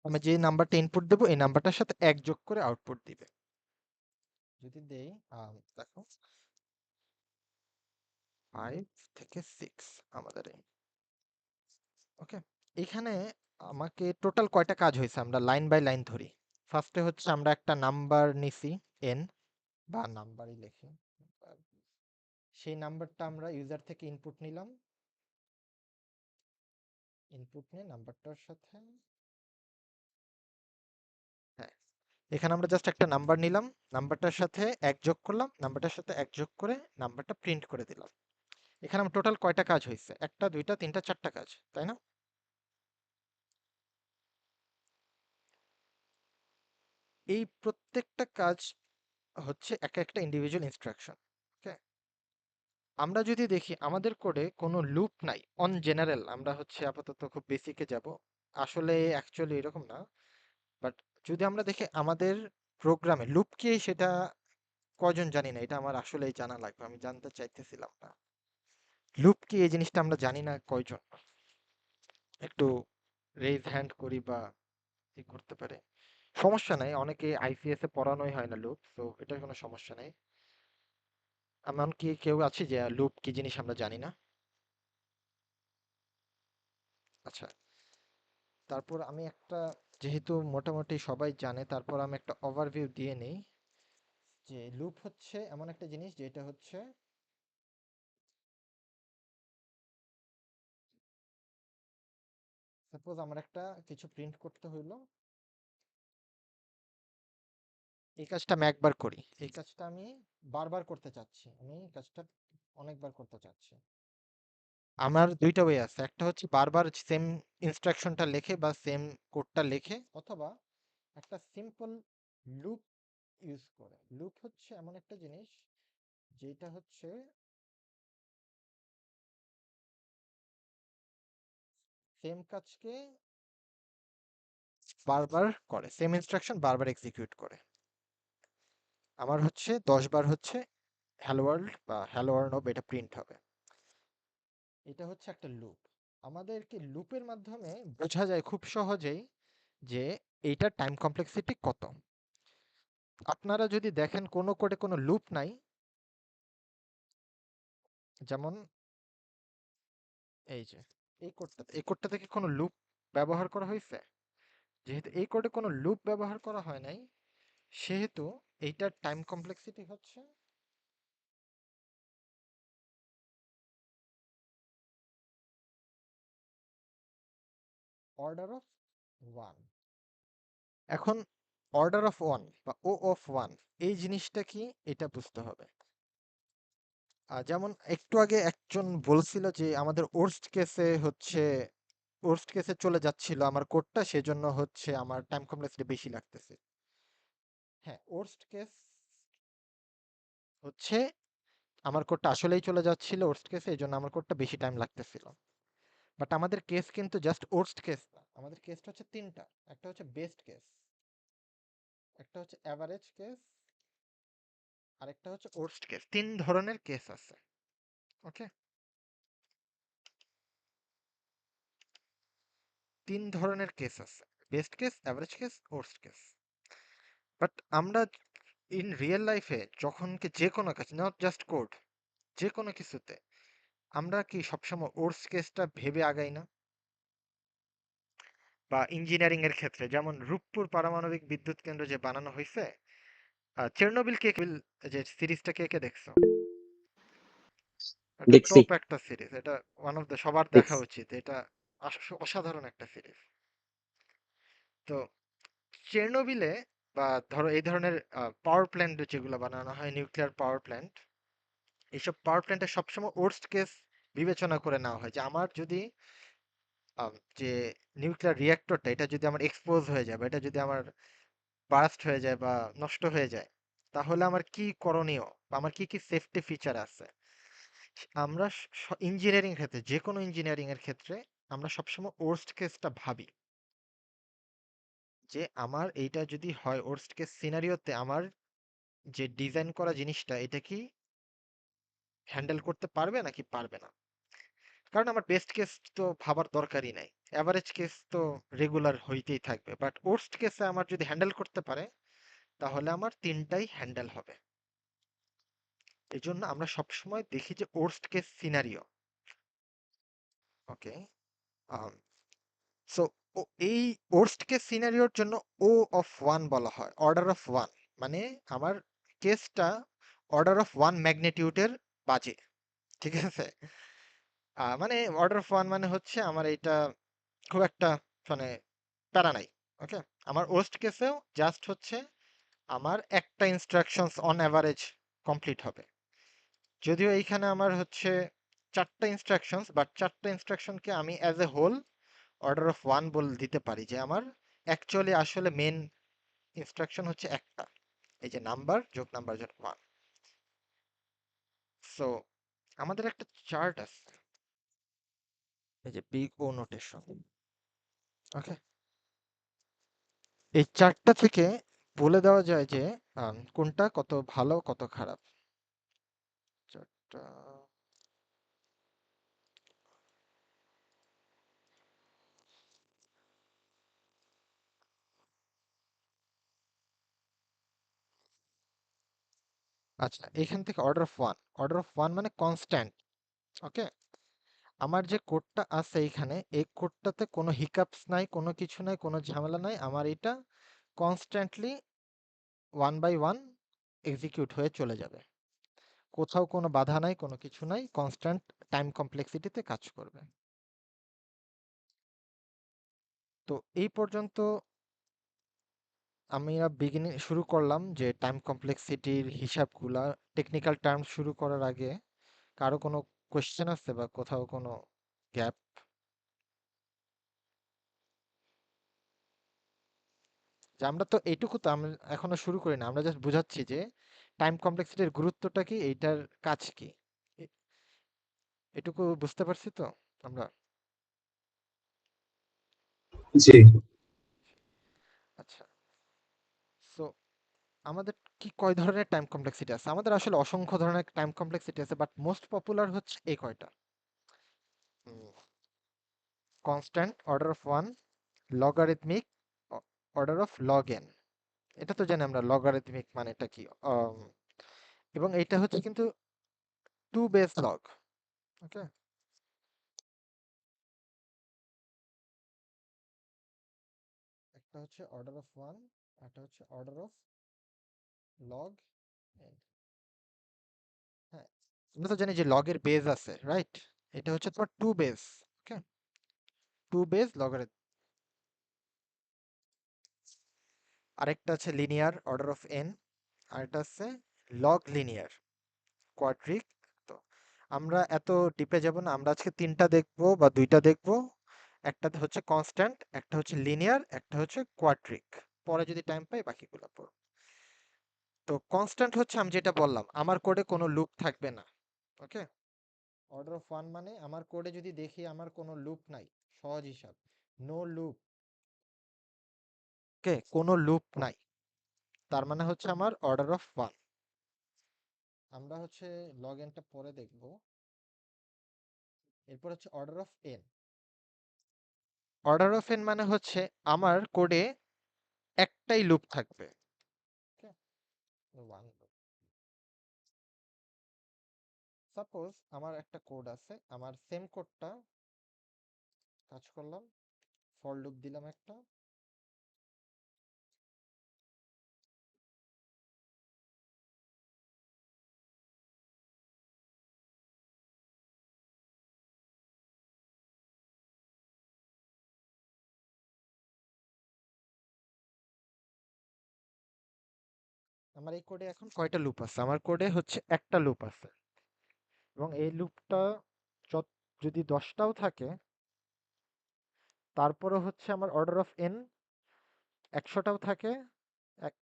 Speaker 1: আমি যে নাম্বারটা ইনপুট দেবো এই নাম্বারটার সাথে এক যোগ করে আউটপুট দিবে। যদি দেই দেখো 5 থেকে 6 আমাদের এই। ওকে, এখানে আমাকে টোটাল কয়টা কাজ হয়েছে আমরা লাইন বাই লাইন ধরি। ফার্স্টে হচ্ছে আমরা একটা নাম্বার নিছি এন, বা নাম্বারই লিখি, সেই নাম্বারটা আমরা ইউজার থেকে ইনপুট নিলাম, ইনপুট নিয়ে নাম্বারটার সাথে, হ্যাঁ, এখানে আমরা জাস্ট একটা নাম্বার নিলাম, নাম্বারটার সাথে এক যোগ করলাম, নাম্বারটার সাথে এক যোগ করে নাম্বারটা প্রিন্ট করে দিলাম। এখানে আমার টোটাল কয়টা কাজ হয়েছে? একটা, দুইটা, তিনটা, চারটা কাজ, তাই না? এই প্রত্যেকটা কাজ হচ্ছে এক একটা ইন্ডিভিজুয়াল ইনস্ট্রাকশন। ওকে, আমরা যদি দেখি আমাদের কোডে কোনো লুপ নাই অন জেনারেল, আমরা হচ্ছে আপাতত খুব বেসিকে যাব, আসলে অ্যাকচুয়ালি এরকম না, বাট যদি আমরা দেখি আমাদের প্রোগ্রামে লুপ কি সেটা কয়জন জানি না, এটা আমার আসলেই জানা লাগবে, আমি জানতে চাইতেছিলাম না লুপ কি এই জিনিসটা আমরা জানি না কয়জন, একটু রেজ হ্যান্ড করি বা ই করতে পারে, সমস্যা নাই, অনেকে আইসিএস এ পড়ানোই হয় না লুপ, তো এটার কোনো সমস্যা নাই। এমন কি কেউ আছে যে লুপ কি জিনিস আমরা জানি না? আচ্ছা, তারপর আমি একটা, যেহেতু মোটামুটি সবাই জানে, তারপর আমি একটা ওভারভিউ দিয়ে নেই যে লুপ হচ্ছে এমন একটা জিনিস যেটা হচ্ছে, সাপোজ আমার একটা কিছু প্রিন্ট করতে হইলো, এই কাজটা আমি একবার করি, এই কাজটা আমি বারবার করতে চাচ্ছি, আমি এই কাজটা অনেকবার করতে চাচ্ছি, আমার দুইটা ওয়ে আছে, একটা হচ্ছে বারবার সেম ইনস্ট্রাকশনটা লেখে বা সেম কোডটা লেখে, অথবা একটা সিম্পল লুপ ইউজ করে। লুপ হচ্ছে এমন একটা জিনিস যেটা হচ্ছে সেম কাজকে বারবার করে, সেম ইনস্ট্রাকশন বারবার এক্সিকিউট করে। আমার হচ্ছে 10 বার হচ্ছে হ্যালো ওয়ার্ল্ড বা হ্যালো অর্ণব এটা প্রিন্ট হবে, এটা হচ্ছে একটা লুপ। আমাদেরকে লুপের মাধ্যমে বোঝা যায় খুব সহজেই যে এইটার টাইম কমপ্লেক্সিটি কত। আপনারা যদি দেখেন কোনো কোডে কোনো লুপ নাই, যেমন এই যে এই কোডটা থেকে কোনো লুপ ব্যবহার করা হয়েছে, যেহেতু এই কোডে কোনো লুপ ব্যবহার করা হয় নাই, সেহেতু এইটার টাইম কমপ্লেক্সিটি হচ্ছে অর্ডার অফ 1। এখন অর্ডার অফ 1 বা ও অফ 1 এই জিনিসটা কি এটা বুঝতে হবে। যেমন একটু আগে একজন বলছিল যে আমাদের ওর্স্ট কেসে চলে যাচ্ছিল আমার কোডটা, সেজন্য হচ্ছে আমার টাইম কমপ্লেক্সিটি বেশি লাগতেছে। হ্যাঁ, ওর্স্ট কেস হচ্ছে আমার কোডটা আসলেই চলে যাচ্ছিল ওর্স্ট কেসে, এই জন্য আমার কোডটা বেশি টাইম লাগতেছিল। বাট আমাদের কেস কিন্তু জাস্ট ওর্স্ট কেস না, আমাদের কেসটা হচ্ছে তিনটা, একটা হচ্ছে বেস্ট কেস, একটা হচ্ছে অ্যাভারেজ কেস, আর একটা হচ্ছে ওর্স্ট কেস। তিন ধরনের কেস আছে। ওকে, তিন ধরনের কেস আছে, best case, average case, worst case. But আমরা ইন রিয়েল লাইফে যখন কি যে কোনো কাজ, নট জাস্ট কোড, যে কোনো কিছুতে আমরা কি সবসময় ওর্স্ট কেসটা ভেবে আগাই না? বা ইঞ্জিনিয়ারিং এর ক্ষেত্রে যেমন রূপপুর পারমাণবিক বিদ্যুৎ কেন্দ্র যে বানানো হয়েছে, চেরনোবিল যে সিরিজটা কে কে দেখছো? এটা
Speaker 6: দেখছি
Speaker 1: টপ একটা সিরিজ, এটা ওয়ান অফ দ্য সবার দেখা
Speaker 6: দেখছি
Speaker 1: উচিত, এটা অসাধারণ একটা সিরিজ। তো চেরনোবিলে বা ধরো এই ধরনের পাওয়ার প্ল্যান্ট যেগুলো বানানো হয়, নিউক্লিয়ার পাওয়ার প্ল্যান্ট, এইসব পাওয়ার প্ল্যান্টে সবসময় ওর্স্ট কেস বিবেচনা করে নেওয়া হয় যে আমার যদি যে নিউক্লিয়ার রিঅ্যাক্টরটা এটা যদি আমার এক্সপোজ হয়ে যায় বা এটা যদি আমার বার্স্ট হয়ে যায় বা নষ্ট হয়ে যায়, তাহলে আমার কি করণীয় বা আমার কি কি সেফটি ফিচার আছে। আমরা ইঞ্জিনিয়ারিং ক্ষেত্রে, যে কোনো ইঞ্জিনিয়ারিং এর ক্ষেত্রে আমরা সবসময় ওর্স্ট কেসটা ভাবি যে আমার এইটা যদি হয় ওর্স্ট কেস সিনারিওতে আমার যে ডিজাইন করা জিনিসটা এটা কি হ্যান্ডেল করতে পারবে নাকি পারবে না। কারণ আমার বেস্ট কেস তো ভাবার দরকারই নাই, অ্যাভারেজ কেস তো রেগুলার হইতেই থাকবে, বাট ওর্স্ট কেসে আমার যদি হ্যান্ডেল করতে পারে তাহলে আমার তিনটাই হ্যান্ডেল হবে। এই জন্য আমরা সবসময় দেখি যে ওর্স্ট কেস সিনারিও। ওকে, সো এই ওর্স্ট কেস সিনারিওর জন্য ও অফ 1 বলা হয়, অর্ডার অফ 1, মানে আমার কেসটা অর্ডার অফ 1 ম্যাগনিটিউডের বাজে, ঠিক আছে? মানে অর্ডার অফ 1 মানে হচ্ছে আমার এইটা খুব একটা মানে প্যারা নাই। ওকে, আমার ওয়ার্স্ট কেসেও জাস্ট হচ্ছে আমার একটা ইনস্ট্রাকশনস অন অ্যাভারেজ কমপ্লিট হবে। যদিও এইখানে আমার হচ্ছে চারটা ইনস্ট্রাকশনস, বাট চারটা ইনস্ট্রাকশনকে আমি as a whole order of one বলে দিতে পারি যে আমার অ্যাকচুয়ালি আসলে মেন ইনস্ট্রাকশন হচ্ছে একটা, এই যে নাম্বার যোগ নাম্বার যোগ ওয়ান। সো আমাদের একটা চার্ট আছে, এই যে বিগ ও নোটেশন। ওকে, এই চার্টটা থেকে বলে দেওয়া যায় যে কোনটা কত ভালো কত খারাপ। চার্টটা আচ্ছা, এখান থেকে অর্ডার অফ ওয়ান মানে কনস্ট্যান্ট। ওকে, আমার যে কোডটা আছে এখানে, এই কোডটাতে কোনো হিকাপস নাই, কোনো কিছু নাই, কোনো ঝামেলা নাই। আমার এটা constantly one by one execute হয়ে চলে যাবে, কোথাও কোনো বাধা নাই, কোনো কিছু নাই, কনস্ট্যান্ট টাইম কমপ্লেক্সিটিতে কাজ করবে। তো এই পর্যন্ত আমরা শুরু করলাম যে টাইম কমপ্লেক্সিটির হিসাবগুলা, টেকনিক্যাল টার্ম শুরু করার আগে কারো কোনো কোয়েশ্চেন আছে বা কোথাও কোনো গ্যাপ? যে আমরা তো এইটুকু তো আমরা এখনো শুরু করি না, আমরা জাস্ট বুঝাচ্ছি যে টাইম কমপ্লেক্সিটির গুরুত্বটা কি, এইটার কাজ কি। এ- এটুকু বুঝতে পারছি তো আমরা?
Speaker 4: জি।
Speaker 1: আচ্ছা, সো আমাদের কি কয় ধরনের টাইম কমপ্লেক্সিটি আছে? আমাদের আসলে অসংখ্য ধরনের টাইম কমপ্লেক্সিটি আছে, বাট মোস্ট পপুলার হচ্ছে এই কয়টা: constant order of one, logarithmic order of log N. এটা তো জানি আমরা লগারিদমিক মানেটা কি। এবং এটা হচ্ছে কিন্তু টু বেস লগ। ওকে, একটা হচ্ছে অর্ডার অফ ওয়ান, একটা হচ্ছে অর্ডার অফ লগ এন। হ্যাঁ, আমরা তো জানি যে লগের বেজ আছে, রাইট? এটা হচ্ছে তোমার টু বেস। ওকে, টু বেস লগারিদম। আরেকটা আছে লিনিয়ার অর্ডার অফ এন, আরেকটা আছে লগ লিনিয়ার কোয়াড্রিক। তো আমরা এত ডিপে যাব না, আমরা আজকে তিনটা দেখবো বা দুইটা দেখবো। একটা হচ্ছে কনস্ট্যান্ট, একটা হচ্ছে লিনিয়ার, একটা হচ্ছে কোয়াড্রিক। পরে যদি টাইম পাই বাকিগুলো পড়ব। তো কনস্ট্যান্ট হচ্ছে আমি যেটা বললাম, আমার কোডে কোনো লুপ থাকবে না। ওকে, অর্ডার অফ ওয়ান মানে আমার কোডে যদি দেখি আমার কোনো লুপ নাই, সহজ হিসাব, নো লুপ। ওকে, কোনো লুপ নাই, তার মানে হচ্ছে আমার অর্ডার অফ ওয়ান। আমরা হচ্ছে লগ এনটা পরে দেখব। এরপর হচ্ছে order of N. Order of N মানে হচ্ছে আমার কোডে একটাই লুপ থাকবে। ওকে, ওয়ান লুপ। সাপোজ আমার একটা কোড আছে, আমার সেম কোডটা কাজ করলাম, ফর লুপ দিলাম একটা, আমার এই কোডে এখন কয়টা লুপ আছে? আমার কোডে হচ্ছে একটা লুপ আছে, এবং এই লুপটা যদি 10টাও থাকে, তারপরে হচ্ছে আমার অর্ডার অফ এন 100টাও থাকে,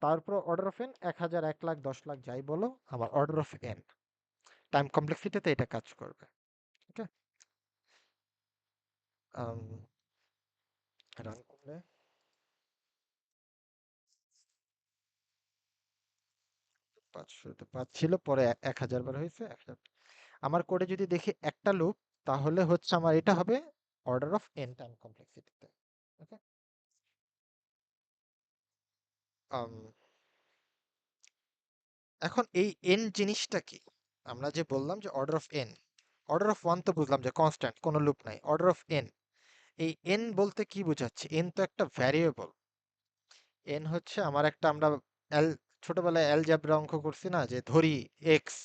Speaker 1: তারপর order of N 1000, 1 lakh, 10 lakh, যাই বলো, আমার অর্ডার অফ এন টাইম কমপ্লেক্সিটিতে এটা কাজ করবে। ওকে, রান করলে 500, তো 5 ছিল, পরে 1000 বার হয়েছে 1000। আমার কোডে যদি দেখি একটা লুপ, তাহলে হচ্ছে আমার এটা হবে অর্ডার অফ এন টাইম কমপ্লেক্সিটিতে। ওকে, এখন এই এন জিনিসটা কি? আমরা যে বললাম যে order of N, order of one তো বুঝলাম যে কনস্ট্যান্ট, কোনো লুপ নাই। অর্ডার অফ এন, এই এন বলতে কি বোঝাচ্ছে? এন তো একটা ভ্যারিয়েবল। এন হচ্ছে আমার একটা, আমরা এল ছোটবেলায় অ্যালজেব্রা অঙ্ক করছি না, যে ধরি এক্স,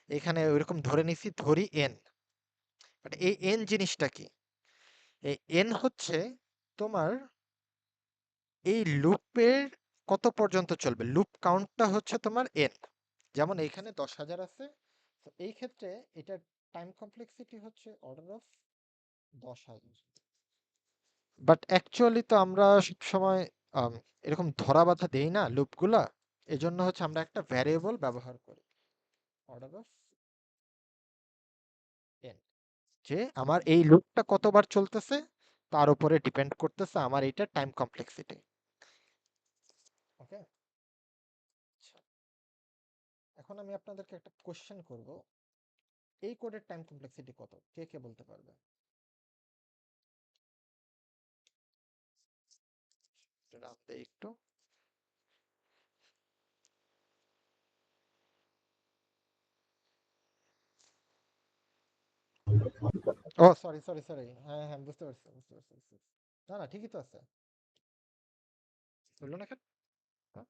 Speaker 1: এখানে ওইরকম ধরে নিছি, ধরি এন। বাট এই এন জিনিসটা কি? এই n হচ্ছে তোমার এই লুপের কত পর্যন্ত চলবে, লুপ কাউন্টটা হচ্ছে তোমার n। যেমন এইখানে 10,000 আছে, তো এই ক্ষেত্রে এটা টাইম কমপ্লেক্সিটি হচ্ছে অর্ডার অফ 10,000। বাট অ্যাকচুয়ালি তো আমরা সবসময় আম, এরকম ধরা বাঁধা দেই না লুপগুলা, এজন্য হচ্ছে আমরা একটা ভ্যারিয়েবল ব্যবহার করি, অর্ডার অফ n, যে আমার এই লুপটা কতবার চলতেছে তার উপরে ডিপেন্ড করতেছে আমার এটা টাইম কমপ্লেক্সিটি। ওকে, এখন আমি আপনাদেরকে একটা কোশ্চেন করব, এই কোডের টাইম কমপ্লেক্সিটি কত, কে কে বলতে পারবে? একটু রাত দেই একটু। ও সরি সরি সরি, হ্যাঁ হ্যাঁ বুঝতে পারছি বুঝতে পারছি বুঝতে পারছি। না না ঠিকই তো আছে, বললো না কেন? হ্যাঁ?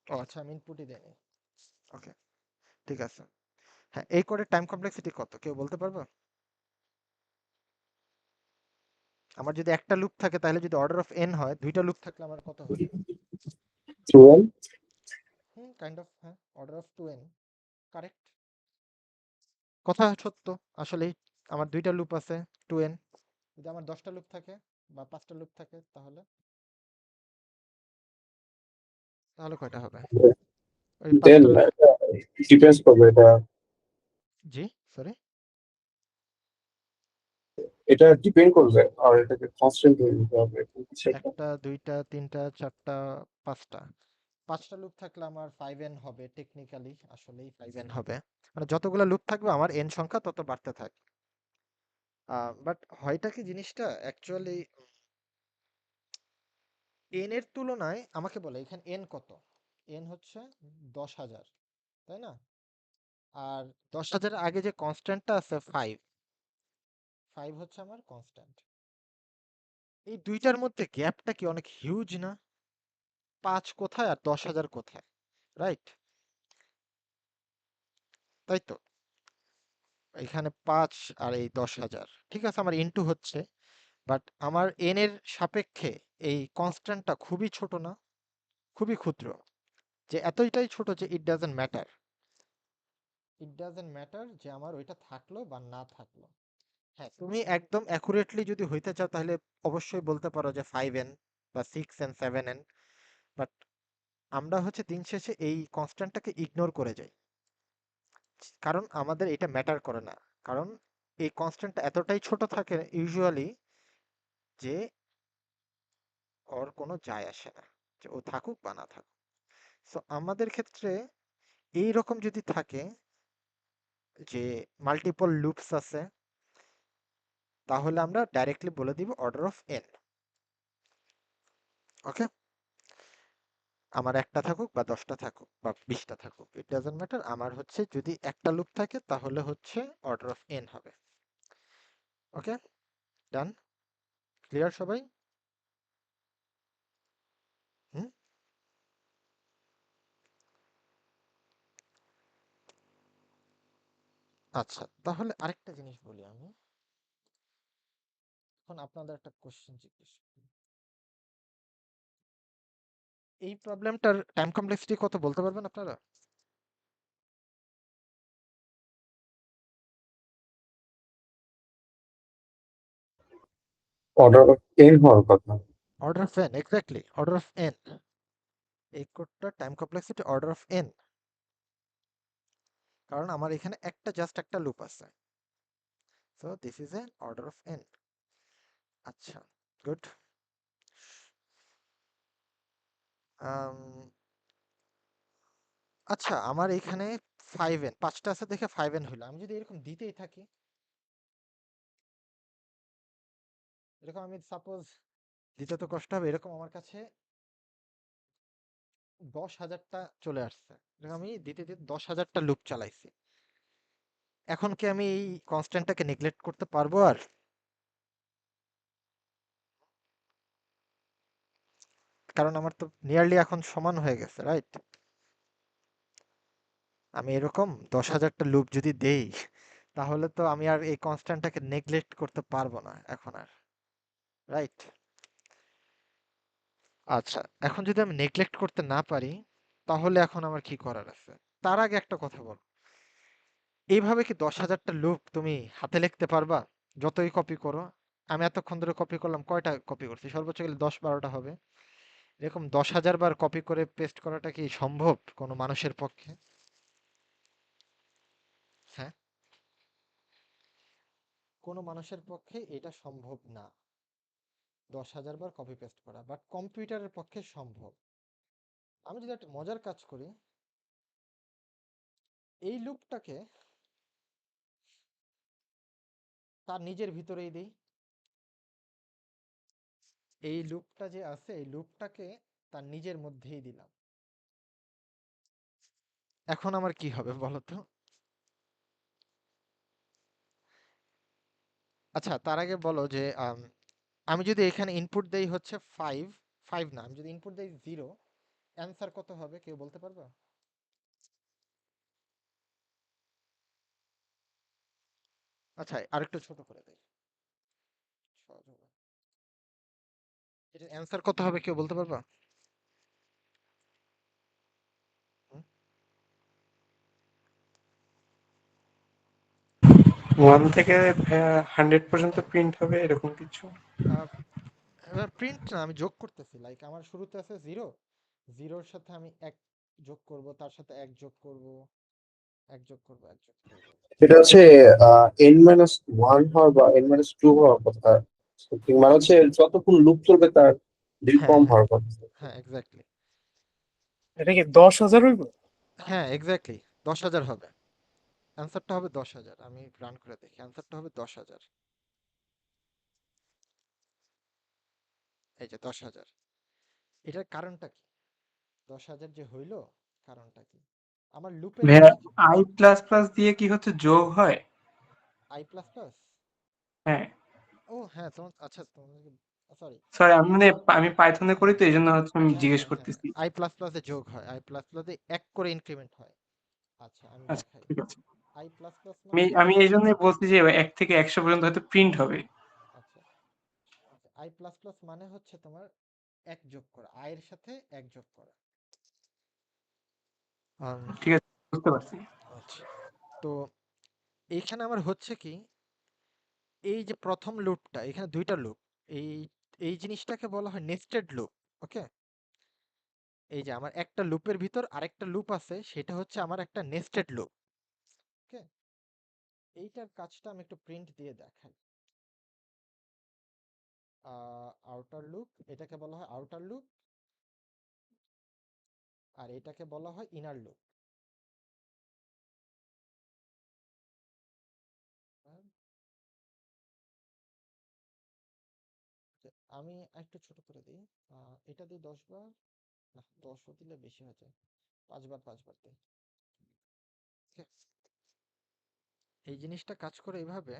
Speaker 1: ও আচ্ছা, আমি ইনপুটই দেইনি। ওকে, ঠিক আছে। হ্যাঁ, এই কোডের টাইম কমপ্লেক্সিটি কত কেউ বলতে পারবে? আমার যদি একটা লুপ থাকে তাহলে যদি অর্ডার অফ n হয়, দুইটা লুপ থাকলে আমার কত হবে?
Speaker 4: 12।
Speaker 1: কাইন্ড অফ, হ্যাঁ, অর্ডার অফ 2n, কারেক্ট। কথা সত্য আসলেই, আমার দুইটা লুপ আছে 2n। যদি আমার 10টা লুপ থাকে বা 5টা লুপ থাকে তাহলে তাহলে কয়টা হবে? ওই
Speaker 4: দেন
Speaker 1: 5টা লুপ।
Speaker 4: ডিপেন্ডস করবে এটা,
Speaker 1: জি সরি,
Speaker 4: এটা ডিপেন্ড করবে আর এটাকে কনস্ট্যান্ট ধরে নিতে হবে সেটা।
Speaker 1: 1টা 2টা 3টা 4টা 5টা, 5টা লুপ থাকলে আমার 5n হবে, টেকনিক্যালি আসলেই 5n হবে। মানে যতগুলো লুপ থাকবে আমার n সংখ্যা তত বাড়তে থাকে। বাট হয়টা কি জিনিসটা অ্যাকচুয়ালি n এর তুলনায় আমাকে বলে এখানে n কত, n হচ্ছে 10,000, তাই না? আর 10,000 আগে যে কনস্ট্যান্টটা আছে 5, 5 হচ্ছে আমার কনস্ট্যান্ট। এই দুইটার মধ্যে গ্যাপটা কি অনেক হিউজ না? 5 কোথায় আর 10,000 কোথায়, রাইট? তাই তো, এখানে 5 আর এই 10,000, ঠিক আছে আমার ইনটু হচ্ছে, বাট আমার n এর সাপেক্ষে এই কনস্ট্যান্টটা খুবই ছোট না, খুবই ক্ষুদ্র, যে এতটাই ছোট যে it doesn't matter, it doesn't matter যে আমার ওইটা থাকলো বা না থাকলো। হ্যাঁ, তুমি একদম অ্যাকুরেটলি যদি হইতে চাও তাহলে অবশ্যই বলতে পারো যে 5n বা 6n 7n, বাট আমরা হচ্ছে দিন শেষে এই কনস্ট্যান্টটাকে ইগনোর করে যাই, কারণ আমাদের এটা ম্যাটার করে না। কারণ এই কনস্ট্যান্টটা এতটাই ছোট থাকে ইউজুয়ালি যে ওর কোনো যায় আসে না, যে ও থাকুক বা না থাকুক। সো আমাদের ক্ষেত্রে এই রকম যদি থাকে যে মাল্টিপল লুপস আছে, তাহলে আমরা ডাইরেক্টলি বলে দিব অর্ডার অফ n। ওকে, আমার একটা থাকুক বা 10টা থাকুক বা 20টা থাকুক, ইট ডাজন্ট ম্যাটার, আমার হচ্ছে যদি একটা লুপ থাকে তাহলে হচ্ছে অর্ডার অফ n হবে। ওকে, ডান, ক্লিয়ার সবাই? হুম, আচ্ছা, তাহলে আরেকটা জিনিস বলি আমি, এখন আপনাদের একটা কোশ্চেন জিজ্ঞেস করি, এই প্রবলেমটার টাইম কমপ্লেক্সিটি কত বলতে পারবেন আপনারা?
Speaker 4: অর্ডার অফ n হওয়ার কথা।
Speaker 1: Order of n, exactly order of n, এই কোডটা time complexity order of n, কারণ আমার এখানে জাস্ট একটা লুপ আছে, so this is an order of n। আচ্ছা, গুড। আচ্ছা, আমার এখানে 5n, 5টা আছে দেখে 5n হইলো, আমি যদি এরকম দিতেই থাকি, এরকম আমি সাপোজ, দিতে তো কষ্ট হবে, এরকম আমার কাছে 10,000টা চলে আসছে, এরকম আমি দিতে দিতে 10,000টা লুপ চালাইছি, এখন কি আমি এই কনস্ট্যান্টটাকে নেগলেক্ট করতে পারবো আর? কারণ আমার তো নিয়ারলি এখন সমান হয়ে গেছে, রাইট? আমি এরকম 10,000টা লুপ যদি দেই তাহলে তো আমি আর এই কনস্ট্যান্টটাকে নেগলেক্ট করতে পারবো না এখন আর, রাইট? আচ্ছা, এখন যদি আমি নেগলেক্ট করতে না পারি, তাহলে এখন আমার কি করার আছে? তার আগে একটা কথা বল, এইভাবে কি 10,000টা লুপ তুমি হাতে লিখতে পারবা? যতই কপি করো। আমি এতক্ষণ ধরে কপি করলাম, কয়টা কপি করছি? সর্বোচ্চ গেলে 10-12টা হবে। এরকম 10,000 বার কপি করে পেস্ট করাটা কি সম্ভব কোনো মানুষের পক্ষে? হ্যাঁ, কোনো মানুষের পক্ষে এটা সম্ভব না, 10,000 বার কপি পেস্ট করা, বাট কম্পিউটারের পক্ষে সম্ভব। আমি যদি একটা মজার কাজ করি, এই লুপটাকে তার নিজের ভিতরেই দিই। এই লুপটা যে আছে, এই লুপটাকে তার নিজের মধ্যেই দিলাম। এখন আমার কি হবে বলো তো? আচ্ছা, তার আগে বলো যে আমি যদি এখানে ইনপুট দেই হচ্ছে 5, 5 না, আমি যদি ইনপুট দেই 0, অ্যান্সার কত হবে কেউ বলতে পারবে? আচ্ছা, আরেকটু ছোট করে দেই, সহজ হবে। এটার অ্যান্সার কত হবে কেউ বলতে পারবা? হুম?
Speaker 6: থেকে 100 পর্যন্ত প্রিন্ট হবে এরকম কিছু।
Speaker 1: প্রিন্ট না, আমি যোগ করতেছি, লাইক আমার শুরুতে আছে 0, 0-র সাথে আমি 1 যোগ করব, তার সাথে 1 যোগ করব, 1 যোগ করব, 1 যোগ করব।
Speaker 4: এটা হচ্ছে n-1 হওয়ার বা n-2 হওয়ার কথা। Something মানে হচ্ছে যতক্ষণ লুপ চলবে তার ডিল
Speaker 1: হ্যাঁ,
Speaker 4: কম
Speaker 1: হ্যাঁ,
Speaker 4: হওয়ার কথা।
Speaker 1: হ্যাঁ, এক্স্যাক্টলি।
Speaker 6: এটা কি 10,000 হইব?
Speaker 1: হ্যাঁ, এক্স্যাক্টলি 10,000 হবে। অ্যান্সারটা হবে 10,000। আমি রান করে দেখি, অ্যান্সারটা হবে 10,000। এই যে 10,000। এটার কারণটা কি? 10,000 যে হইলো, কারণটা কি? আমার লুপের
Speaker 6: ভাইয়া,
Speaker 1: ভিতরে
Speaker 6: আই প্লাস প্লাস দিয়ে কি হচ্ছে যোগ হয়?
Speaker 1: i প্লাস প্লাস,
Speaker 6: হ্যাঁ,
Speaker 1: ও হ্যাঁ, তোমার আচ্ছা, তোমার সরি।
Speaker 6: সরি, আমি পাইথনে করি তো এই জন্য হচ্ছে আমি
Speaker 1: হ্যাঁ,
Speaker 6: জিজ্ঞেস
Speaker 1: হ্যাঁ, হ্যাঁ,
Speaker 6: করতেছি।
Speaker 1: i প্লাস প্লাসে যোগ হয়, i প্লাস প্লাসে 1 করে ইনক্রিমেন্ট হয়। আচ্ছা, আমি
Speaker 6: আচ্ছা,
Speaker 1: দেখাই।
Speaker 6: ঠিক আছে।
Speaker 1: i প্লাস প্লাস
Speaker 6: আমি
Speaker 1: মানে
Speaker 6: আমি
Speaker 1: হচ্ছে,
Speaker 6: এই জন্যই বলছি যে 1 থেকে 100 পর্যন্ত হয়তো প্রিন্ট হবে।
Speaker 1: আচ্ছা, আচ্ছা, i প্লাস প্লাস মানে হচ্ছে তোমার 1 যোগ করা, i এর সাথে 1 যোগ করা।
Speaker 6: ঠিক আছে, বুঝতে পারছি।
Speaker 1: আচ্ছা, তো এইখানে আমার হচ্ছে কি, এই যে প্রথম লুপটা, এখানে দুইটা লুপ, এই এই জিনিসটাকে বলা হয় নেস্টেড লুপ। ওকে, এই যে আমার একটা লুপের ভিতর আরেকটা লুপ আছে, সেটা হচ্ছে আমার একটা নেস্টেড লুপ। ওকে, এইটার কাজটা আমি একটু প্রিন্ট দিয়ে দেখাই। আউটার লুপ, এটাকে বলা হয় আউটার লুপ, আর এটাকে বলা হয় ইনার লুপ। আমি একটু ছোট করে দিই, এটা দিই 10 বার, না 10ও দিলে বেশি হয়ে যায়, 5 বার 5 বার দিই। Okay? এই জিনিসটা কাজ করে এইভাবে,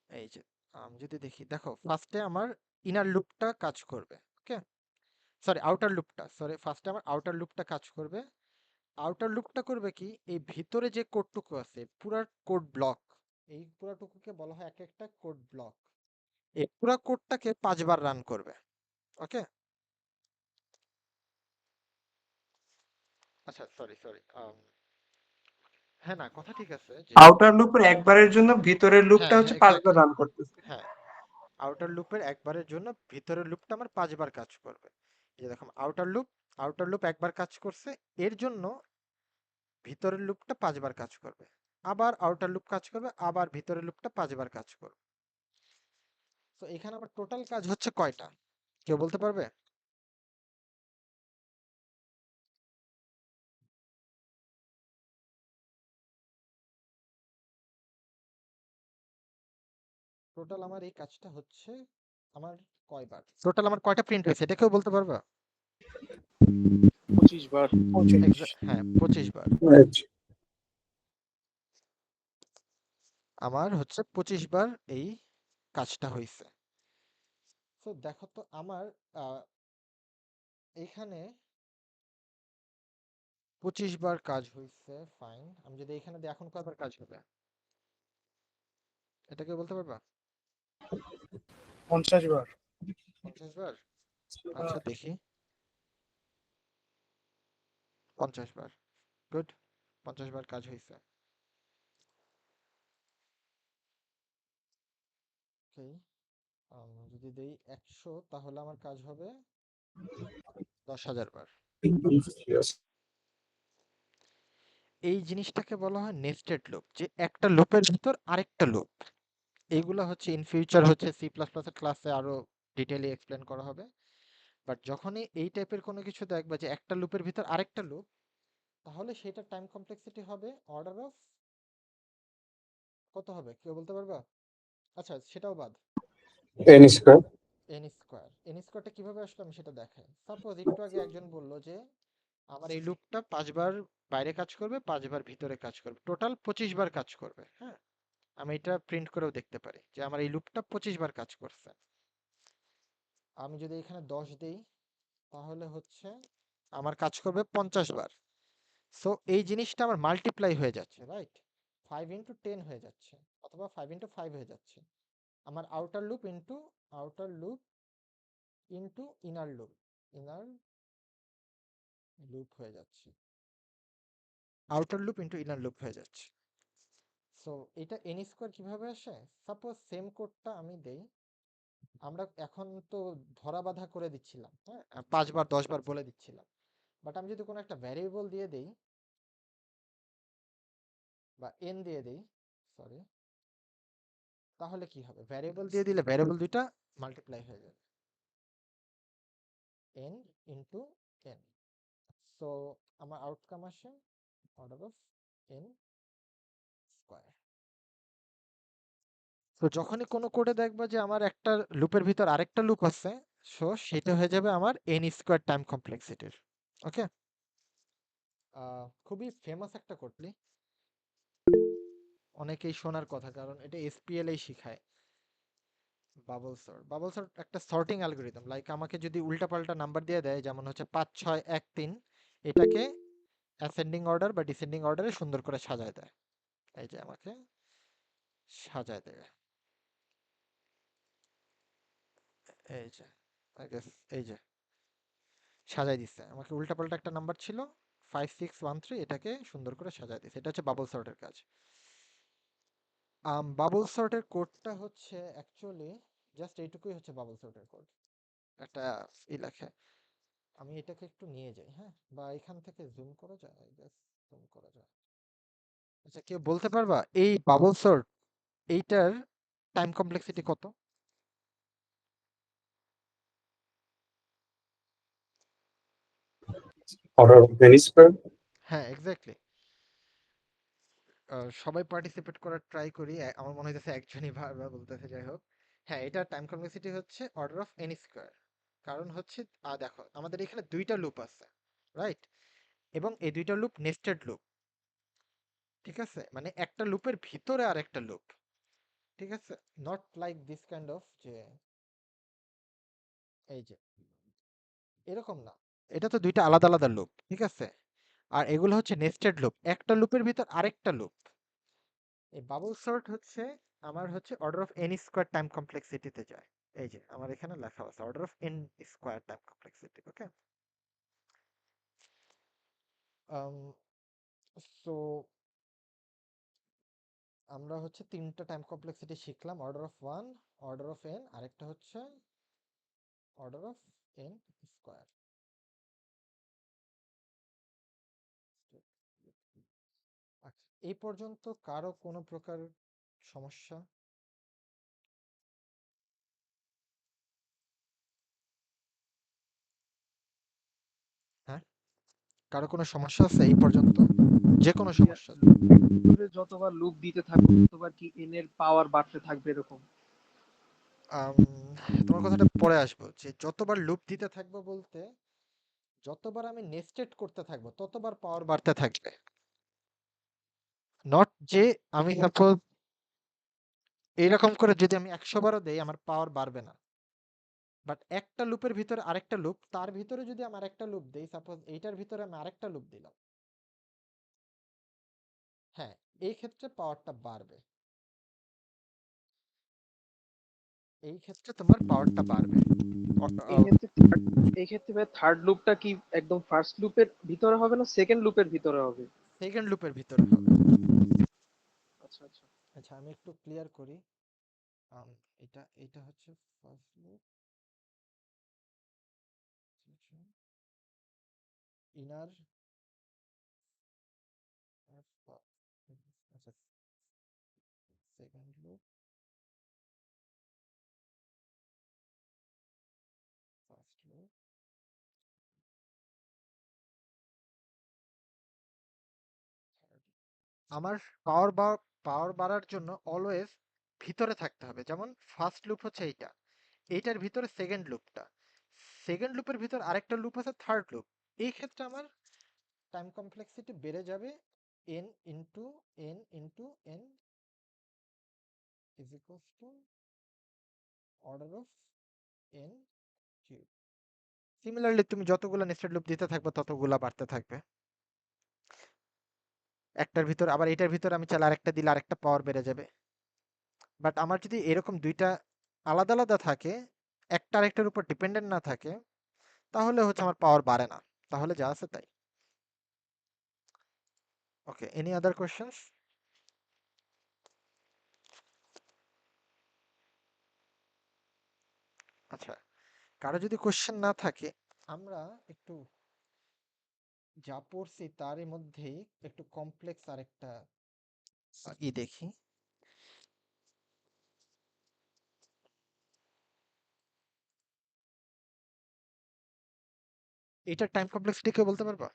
Speaker 1: এই যে আমি যদি দেখি, দেখো ফার্স্টে আমার ইনার লুপটা কাজ করবে। ওকে, সরি আউটার লুপটা, সরি ফার্স্টে আমার আউটার লুপটা কাজ করবে। আউটার লুপটা করবে কি, এই ভিতরে যে কোডটুকু আছে, পুরা কোড ব্লক, এই পুরাটুকুকে বলা হয় এক একটা কোড ব্লক। এই পুরা কোডটাকে 5 বার রান করবে। ওকে, আচ্ছা, সরি সরি, হ্যাঁ, না কথা ঠিক আছে যে,
Speaker 6: আউটার লুপের একবারের জন্য ভিতরের লুপটা
Speaker 1: হ্যাঁ,
Speaker 6: হচ্ছে
Speaker 1: হ্যাঁ,
Speaker 6: 5 বার
Speaker 1: এক্স্যাক্টলি,
Speaker 6: রান করতেছে।
Speaker 1: হ্যাঁ, আউটার লুপের একবারের জন্য ভিতরের লুপটা আমার 5 বার কাজ করবে। এই যে দেখো, আউটার লুপ একবার কাজ করছে, এর জন্য ভিতরের লুপটা 5 বার কাজ করবে, আবার আউটার লুপ কাজ করবে, আবার ভিতরের লুপটা 5 বার কাজ করবে। তো এখানে আমার টোটাল কাজ হচ্ছে কয়টা কেউ বলতে পারবে? টোটাল আমার এই কাজটা হচ্ছে আমার কয়বার, টোটাল আমার কয়টা প্রিন্ট হয়েছে এটা কেউ বলতে পারবে?
Speaker 5: 25 বার।
Speaker 1: হ্যাঁ, 25 বার।
Speaker 4: Right.
Speaker 1: আমার হচ্ছে 25 বার এই কাজটা হয়েছে। তো দেখো তো আমার এখানে 25 বার কাজ হয়েছে, ফাইন। আমি যদি এখানে দিই এখন কয়বার কাজ হবে এটা কেউ বলতে পারবা?
Speaker 7: 50 বার।
Speaker 1: 50 বার? আচ্ছা দেখি, 50 বার, গুড, 50 বার কাজ হয়েছে। ওকে, যদি দেই 100 তাহলে আমার কাজ হবে 10,000 বার। এই জিনিসটাকে বলা হয় নেস্টেড লুপ, যে একটা লুপের ভিতর আরেকটা লুপ। এইগুলো হচ্ছে ইন ফিউচার হচ্ছে সি প্লাস প্লাস এর ক্লাসে আরো ডিটেইলি এক্সপ্লেন করা হবে। বাট যখনই এই টাইপের কোনো কিছু দেখবা যে একটা লুপের ভিতর আরেকটা লুপ, তাহলে সেটা টাইম কমপ্লেক্সিটি হবে অর্ডার অফ কত হবে কেউ বলতে পারবা? আচ্ছা সেটাও বাদ,
Speaker 4: n square.
Speaker 1: N square. N স্কোয়ারটা কিভাবে আসলো আমি সেটা দেখাই। সাপোজ একটু আগে একজন বললো যে আমার এই লুপটা 5 বার বাইরে কাজ করবে, 5 বার ভিতরে কাজ করবে, টোটাল 25 বার কাজ করবে। হ্যাঁ, আমি এটা প্রিন্ট করেও দেখতে পারি যে আমার এই লুপটা 25 বার কাজ করছে। আমি যদি এখানে 10 দেই তাহলে হচ্ছে আমার কাজ করবে 50 বার। সো এই জিনিসটা আমার মাল্টিপ্লাই হয়ে যাচ্ছে, রাইট? 5 ইন্টু 10 হয়ে যাচ্ছে, অথবা 5 ইন্টু 5 হয়ে যাচ্ছে। আমার outer loop into inner loop হয়ে যাচ্ছে, outer loop into inner loop হয়ে যাচ্ছে। সো এটা এন স্কোয়ার কিভাবে আসে? সাপোজ সেম কোডটা আমি দেই, আমরা এখন তো ধরা বাঁধা করে দিচ্ছিলাম, হ্যাঁ, 5 বার 10 বার বলে দিচ্ছিলাম। বাট আমি যদি কোনো একটা ভ্যারিয়েবল দিয়ে দেই বা এন দিয়ে দেই, সরি, তাহলে কি হবে? ভ্যারিয়েবল দিয়ে দিলে ভ্যারিয়েবল দুইটা মাল্টিপ্লাই হয়ে যাবে, n ইন্টু n। সো আমার আউটকাম আসে অর্ডার অফ n স্কোয়ার। তো যখনই কোনো কোডে দেখবা যে আমার একটা লুপের ভিতর আরেকটা লুপ আছে, সো সেটা হয়ে যাবে আমার n স্কোয়ার টাইম কমপ্লেক্সিটির। ওকে, খুবই ফেমাস একটা কোডলি, অনেকেই শোনার কথা, কারণ এটা এসপিএল এই শিখায়। বাবল সর্ট একটা সর্টিং অ্যালগরিদম, লাইক আমাকে যদি উল্টাপাল্টা নাম্বার দিয়ে দেয়, যেমন হচ্ছে 5 6 1 3, এটাকে অ্যাসেন্ডিং অর্ডার বা ডিসেন্ডিং অর্ডারে সুন্দর করে সাজায় দেয়। এই যে আমাকে সাজায় দেয়, এই যে I guess এই যে সাজায় দিচ্ছে আমাকে, উল্টাপাল্টা একটা নাম্বার ছিল 5 6 1 3, এটাকে সুন্দর করে সাজায় দিচ্ছে। এটা হচ্ছে বাবল সর্টের কাজ। বাবল সর্টের কোডটা হচ্ছে অ্যাকচুয়ালি জাস্ট এইটুকুই হচ্ছে বাবল সর্টের কোড, একটা লেখে। আমি এটাকে একটু নিয়ে যাই, হ্যাঁ, বা এখান থেকে জুম করা যায়, আই গেস জুম করা যায়। আচ্ছা কেউ বলতে পারবা এই বাবল সর্ট এইটার টাইম কমপ্লেক্সিটি কত?
Speaker 4: Order of n square.
Speaker 1: হ্যাঁ এক্স্যাক্টলি, সবাই পার্টিসিপেট করার ট্রাই করি, আমার মনে হইতেছে একজনই বারবার বলতেছে, যাই হোক। হ্যাঁ, এটা টাইম কমপ্লেক্সিটি হচ্ছে অর্ডার অফ এন স্কোয়ার। কারণ হচ্ছে দেখো আমাদের এখানে দুইটা লুপ আছে, রাইট? এবং এই দুইটা লুপ নেস্টেড লুপ, ঠিক আছে? মানে একটা লুপের ভিতরে আর একটা লুপ, ঠিক আছে? Not like this kind of যে এই যে এরকম না, এটা তো দুইটা আলাদা আলাদা লুপ, ঠিক আছে? আর এগুলো হচ্ছে নেস্টেড লুপ, একটা লুপের ভিতর আরেকটা লুপ। এই বাবল সর্ট হচ্ছে আমার হচ্ছে order of n square time কমপ্লেক্সিটিতে যায়। এই যে আমার এখানে লেখা আছে order of n square time complexity. Okay, so আমরা হচ্ছে তিনটা টাইম কমপ্লেক্সিটি শিখলাম, order of one, order of n, আরেকটা হচ্ছে অর্ডার অফ এন স্কোয়ার। আচ্ছা, এই পর্যন্ত কারো কোনো প্রকার সমস্যা? হ্যাঁ, কারো কোনো সমস্যা আছে এই পর্যন্ত? যে কোনো সমস্যা?
Speaker 7: লুপে যতবার লুপ দিতে থাকবো ততবার কি এন এর পাওয়ার বাড়তে থাকবে এরকম?
Speaker 1: আম, তোমার কথাটা পরে আসবো, যে যতবার লুপ দিতে থাকবো বলতে যতবার আমি নেস্টেড করতে থাকবো ততবার পাওয়ার বাড়তে থাকবে। নট যে আমি সাপোজ এইরকম করে যদি আমি 100 বারও দেই আমার পাওয়ার বাড়বে না। বাট একটা লুপের ভিতরে আরেকটা লুপ, তার ভিতরে যদি আমার একটা লুপ দেই, সাপোজ এইটার ভিতরে আমি আরেকটা লুপ দিলাম, হ্যাঁ, এই ক্ষেত্রে পাওয়ারটা বাড়বে, এই ক্ষেত্রে তোমার পাওয়ারটা বাড়বে।
Speaker 7: এই ক্ষেত্রে ভাই থার্ড লুপটা কি একদম ফার্স্ট লুপের ভিতরে হবে না সেকেন্ড লুপের ভিতরে হবে?
Speaker 1: সেকেন্ড লুপের ভিতরে হবে।
Speaker 7: আচ্ছা আচ্ছা।
Speaker 1: আচ্ছা, আমি একটু ক্লিয়ার করি। আম, এটা এটা হচ্ছে ফার্স্ট লুপ, ইনার, আচ্ছা সেকেন্ড লুপ, ফার্স্ট লুপ, আমার পাওয়ার বাড়ার জন্য অলওয়েজ ভিতরে থাকতে হবে। যেমন ফার্স্ট লুপ হচ্ছে এইটা, এইটার ভিতরে সেকেন্ড লুপটা, সেকেন্ড লুপের ভিতর আরেকটা লুপ আছে থার্ড লুপ। এই ক্ষেত্রে আমার টাইম কমপ্লেক্সিটি বেড়ে যাবে n into n is equals to order of n cube. Similarly তুমি যতগুলো নেস্টেড লুপ দিতে থাকবে ততগুলা বাড়তে থাকবে। একটার ভিতর আবার এটার ভিতর আমি চাইলে আরেকটা দিলে আরেকটা পাওয়ার বেড়ে যাবে। বাট আমার যদি এরকম দুইটা আলাদা আলাদা থাকে, একটা আরেকটার উপর ডিপেন্ডেন্ট না থাকে, তাহলে হচ্ছে আমার পাওয়ার বাড়ে না, তাহলে যা আছে তাই। ওকে, এনি আদার কোশ্চেনস? আচ্ছা, কারো যদি কোশ্চেন না থাকে, আমরা একটু যা পড়ছি তার মধ্যেই একটু কমপ্লেক্স আরেকটা দেখি। এটার টাইম কমপ্লেক্সিটি কেউ বলতে পারবা?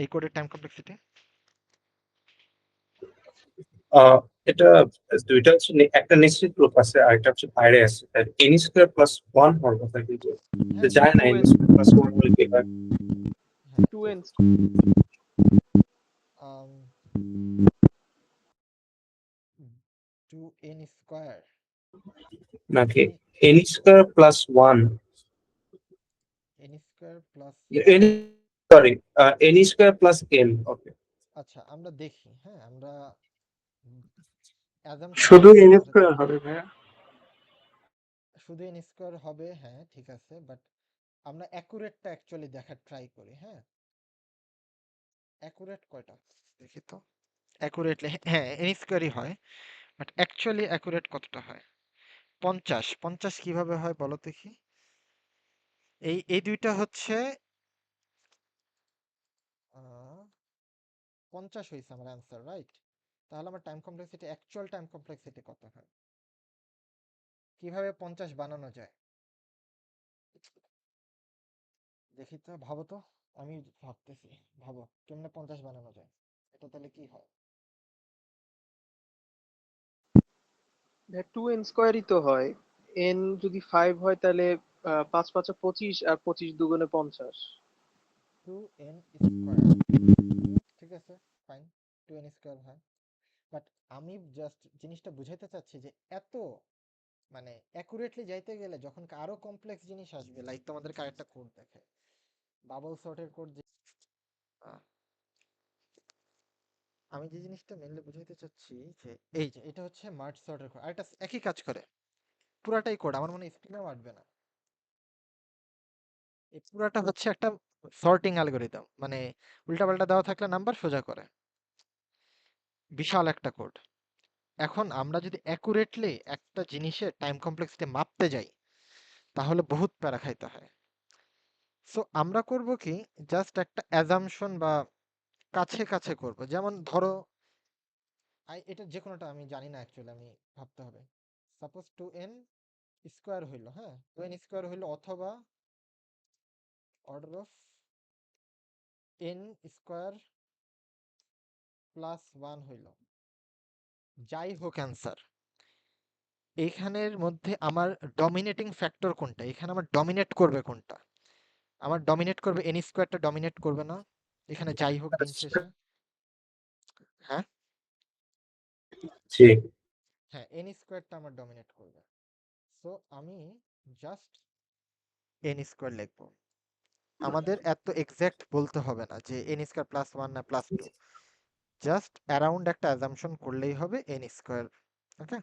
Speaker 1: এই কোডের টাইম কমপ্লেক্সিটি?
Speaker 4: এটা দুইটা হচ্ছে একটা নিশ্চিত লুপ আছে আর একটা হচ্ছে বাইরে আছে, এন স্কোয়ার প্লাস ওয়ান হওয়ার কথা, কিন্তু
Speaker 1: হ্যাঁ,
Speaker 4: যায় না, এন স্কোয়ার প্লাস ওয়ান হলে কি হয়?
Speaker 1: হ্যাঁ,
Speaker 7: 2n
Speaker 1: um, 2n স্কয়ার,
Speaker 4: নাকি n square plus one,
Speaker 1: n square plus
Speaker 4: n, sorry, n square plus n. Okay,
Speaker 1: আচ্ছা, আমরা দেখি। হ্যাঁ, আমরা
Speaker 6: শুধু এন স্কোয়ার হবে ভাইয়া?
Speaker 1: শুধু n স্কয়ার হবে, হ্যাঁ ঠিক আছে, বাট আমরা অ্যাকুরেটটা অ্যাকচুয়ালি দেখার ট্রাই করি। হ্যাঁ, অ্যাকুরেট কয়টা দেখি তো। অ্যাকুরেটলি হ্যাঁ n স্কয়ারই হয়, বাট অ্যাকচুয়ালি অ্যাকুরেট কতটা হয়? 50। 50 কিভাবে হয় বলো দেখি। এই দুইটা হচ্ছে 50 হয়েছে আমার অ্যান্সার, রাইট? তাহলে আমার time complexity, actual time complexity কত হয়? কিভাবে 50 বানানো যায় দেখি তো, ভাবো তো। আমি ভাবতেছি, ভাবো কেমনে 50 বানানো যায়, এটা তাহলে কি হয়?
Speaker 7: 2n স্কয়ারই তো হয়। n যদি 5 হয় তাহলে 5 5 25 আর 25 দুগুণে 50।
Speaker 1: 2n স্কয়ার, ঠিক আছে, ফাইন, 2n স্কয়ার হয়। বাট আমি জাস্ট জিনিসটা বুঝাইতে চাচ্ছি যে এত মানে অ্যাকুরেটলি যাইতে গেলে যখন আরো কমপ্লেক্স জিনিস আসবে, লাইক তোমাদেরকে আরেকটা কোড দেখে, বাবল সর্টের কোড। আহ, আমি যে জিনিসটা মেনলি বুঝাইতে চাচ্ছি যে এই যে এটা হচ্ছে মার্জ সর্টের কোড, আর এটা একই কাজ করে, পুরাটাই কোড, আমার মনে হয় স্ক্রিনেও আসবে না। এই পুরাটা হচ্ছে একটা সর্টিং অ্যালগরিদম, মানে উল্টাপাল্টা দেওয়া থাকলে নাম্বার সোজা করে, বিশাল একটা কোড। এখন আমরা যদি অ্যাকুরেটলি একটা জিনিসের টাইম কমপ্লেক্সিটি মাপতে যাই, তাহলে বহুত প্যারা খাইতে হয়। সো আমরা করব কি, জাস্ট একটা অ্যাজাম্পশন বা কাছে কাছে করব। যেমন ধরো এটা যে কোনোটা আমি জানি না অ্যাকচুয়ালি, আমি ভাবতে হবে। সাপোজ 2n স্কয়ার হইলো, হ্যাঁ 2n স্কয়ার হইলো, অথবা order of n square plus 1 হইলো, যাই হোক অ্যান্সার। এইখানের মধ্যে আমার ডমিনেটিং ফ্যাক্টর কোনটা, এখানে আমার ডমিনেট করবে কোনটা? আমার ডমিনেট করবে n স্কয়ারটা, ডমিনেট করবে না এখানে, যাই হোক দিন শেষে। হ্যাঁ,
Speaker 4: জি,
Speaker 1: হ্যাঁ n স্কয়ারটা আমার ডমিনেট করবে। সো আমি জাস্ট n স্কয়ার লিখবো। আমাদের এত এক্সাক্ট বলতে হবে না যে এন স্কয়ার প্লাস ওয়ান না প্লাস টু, জাস্ট অ্যারাউন্ড একটা অ্যাজাম্পশন করলেই হবে এন স্কয়ার। ওকে।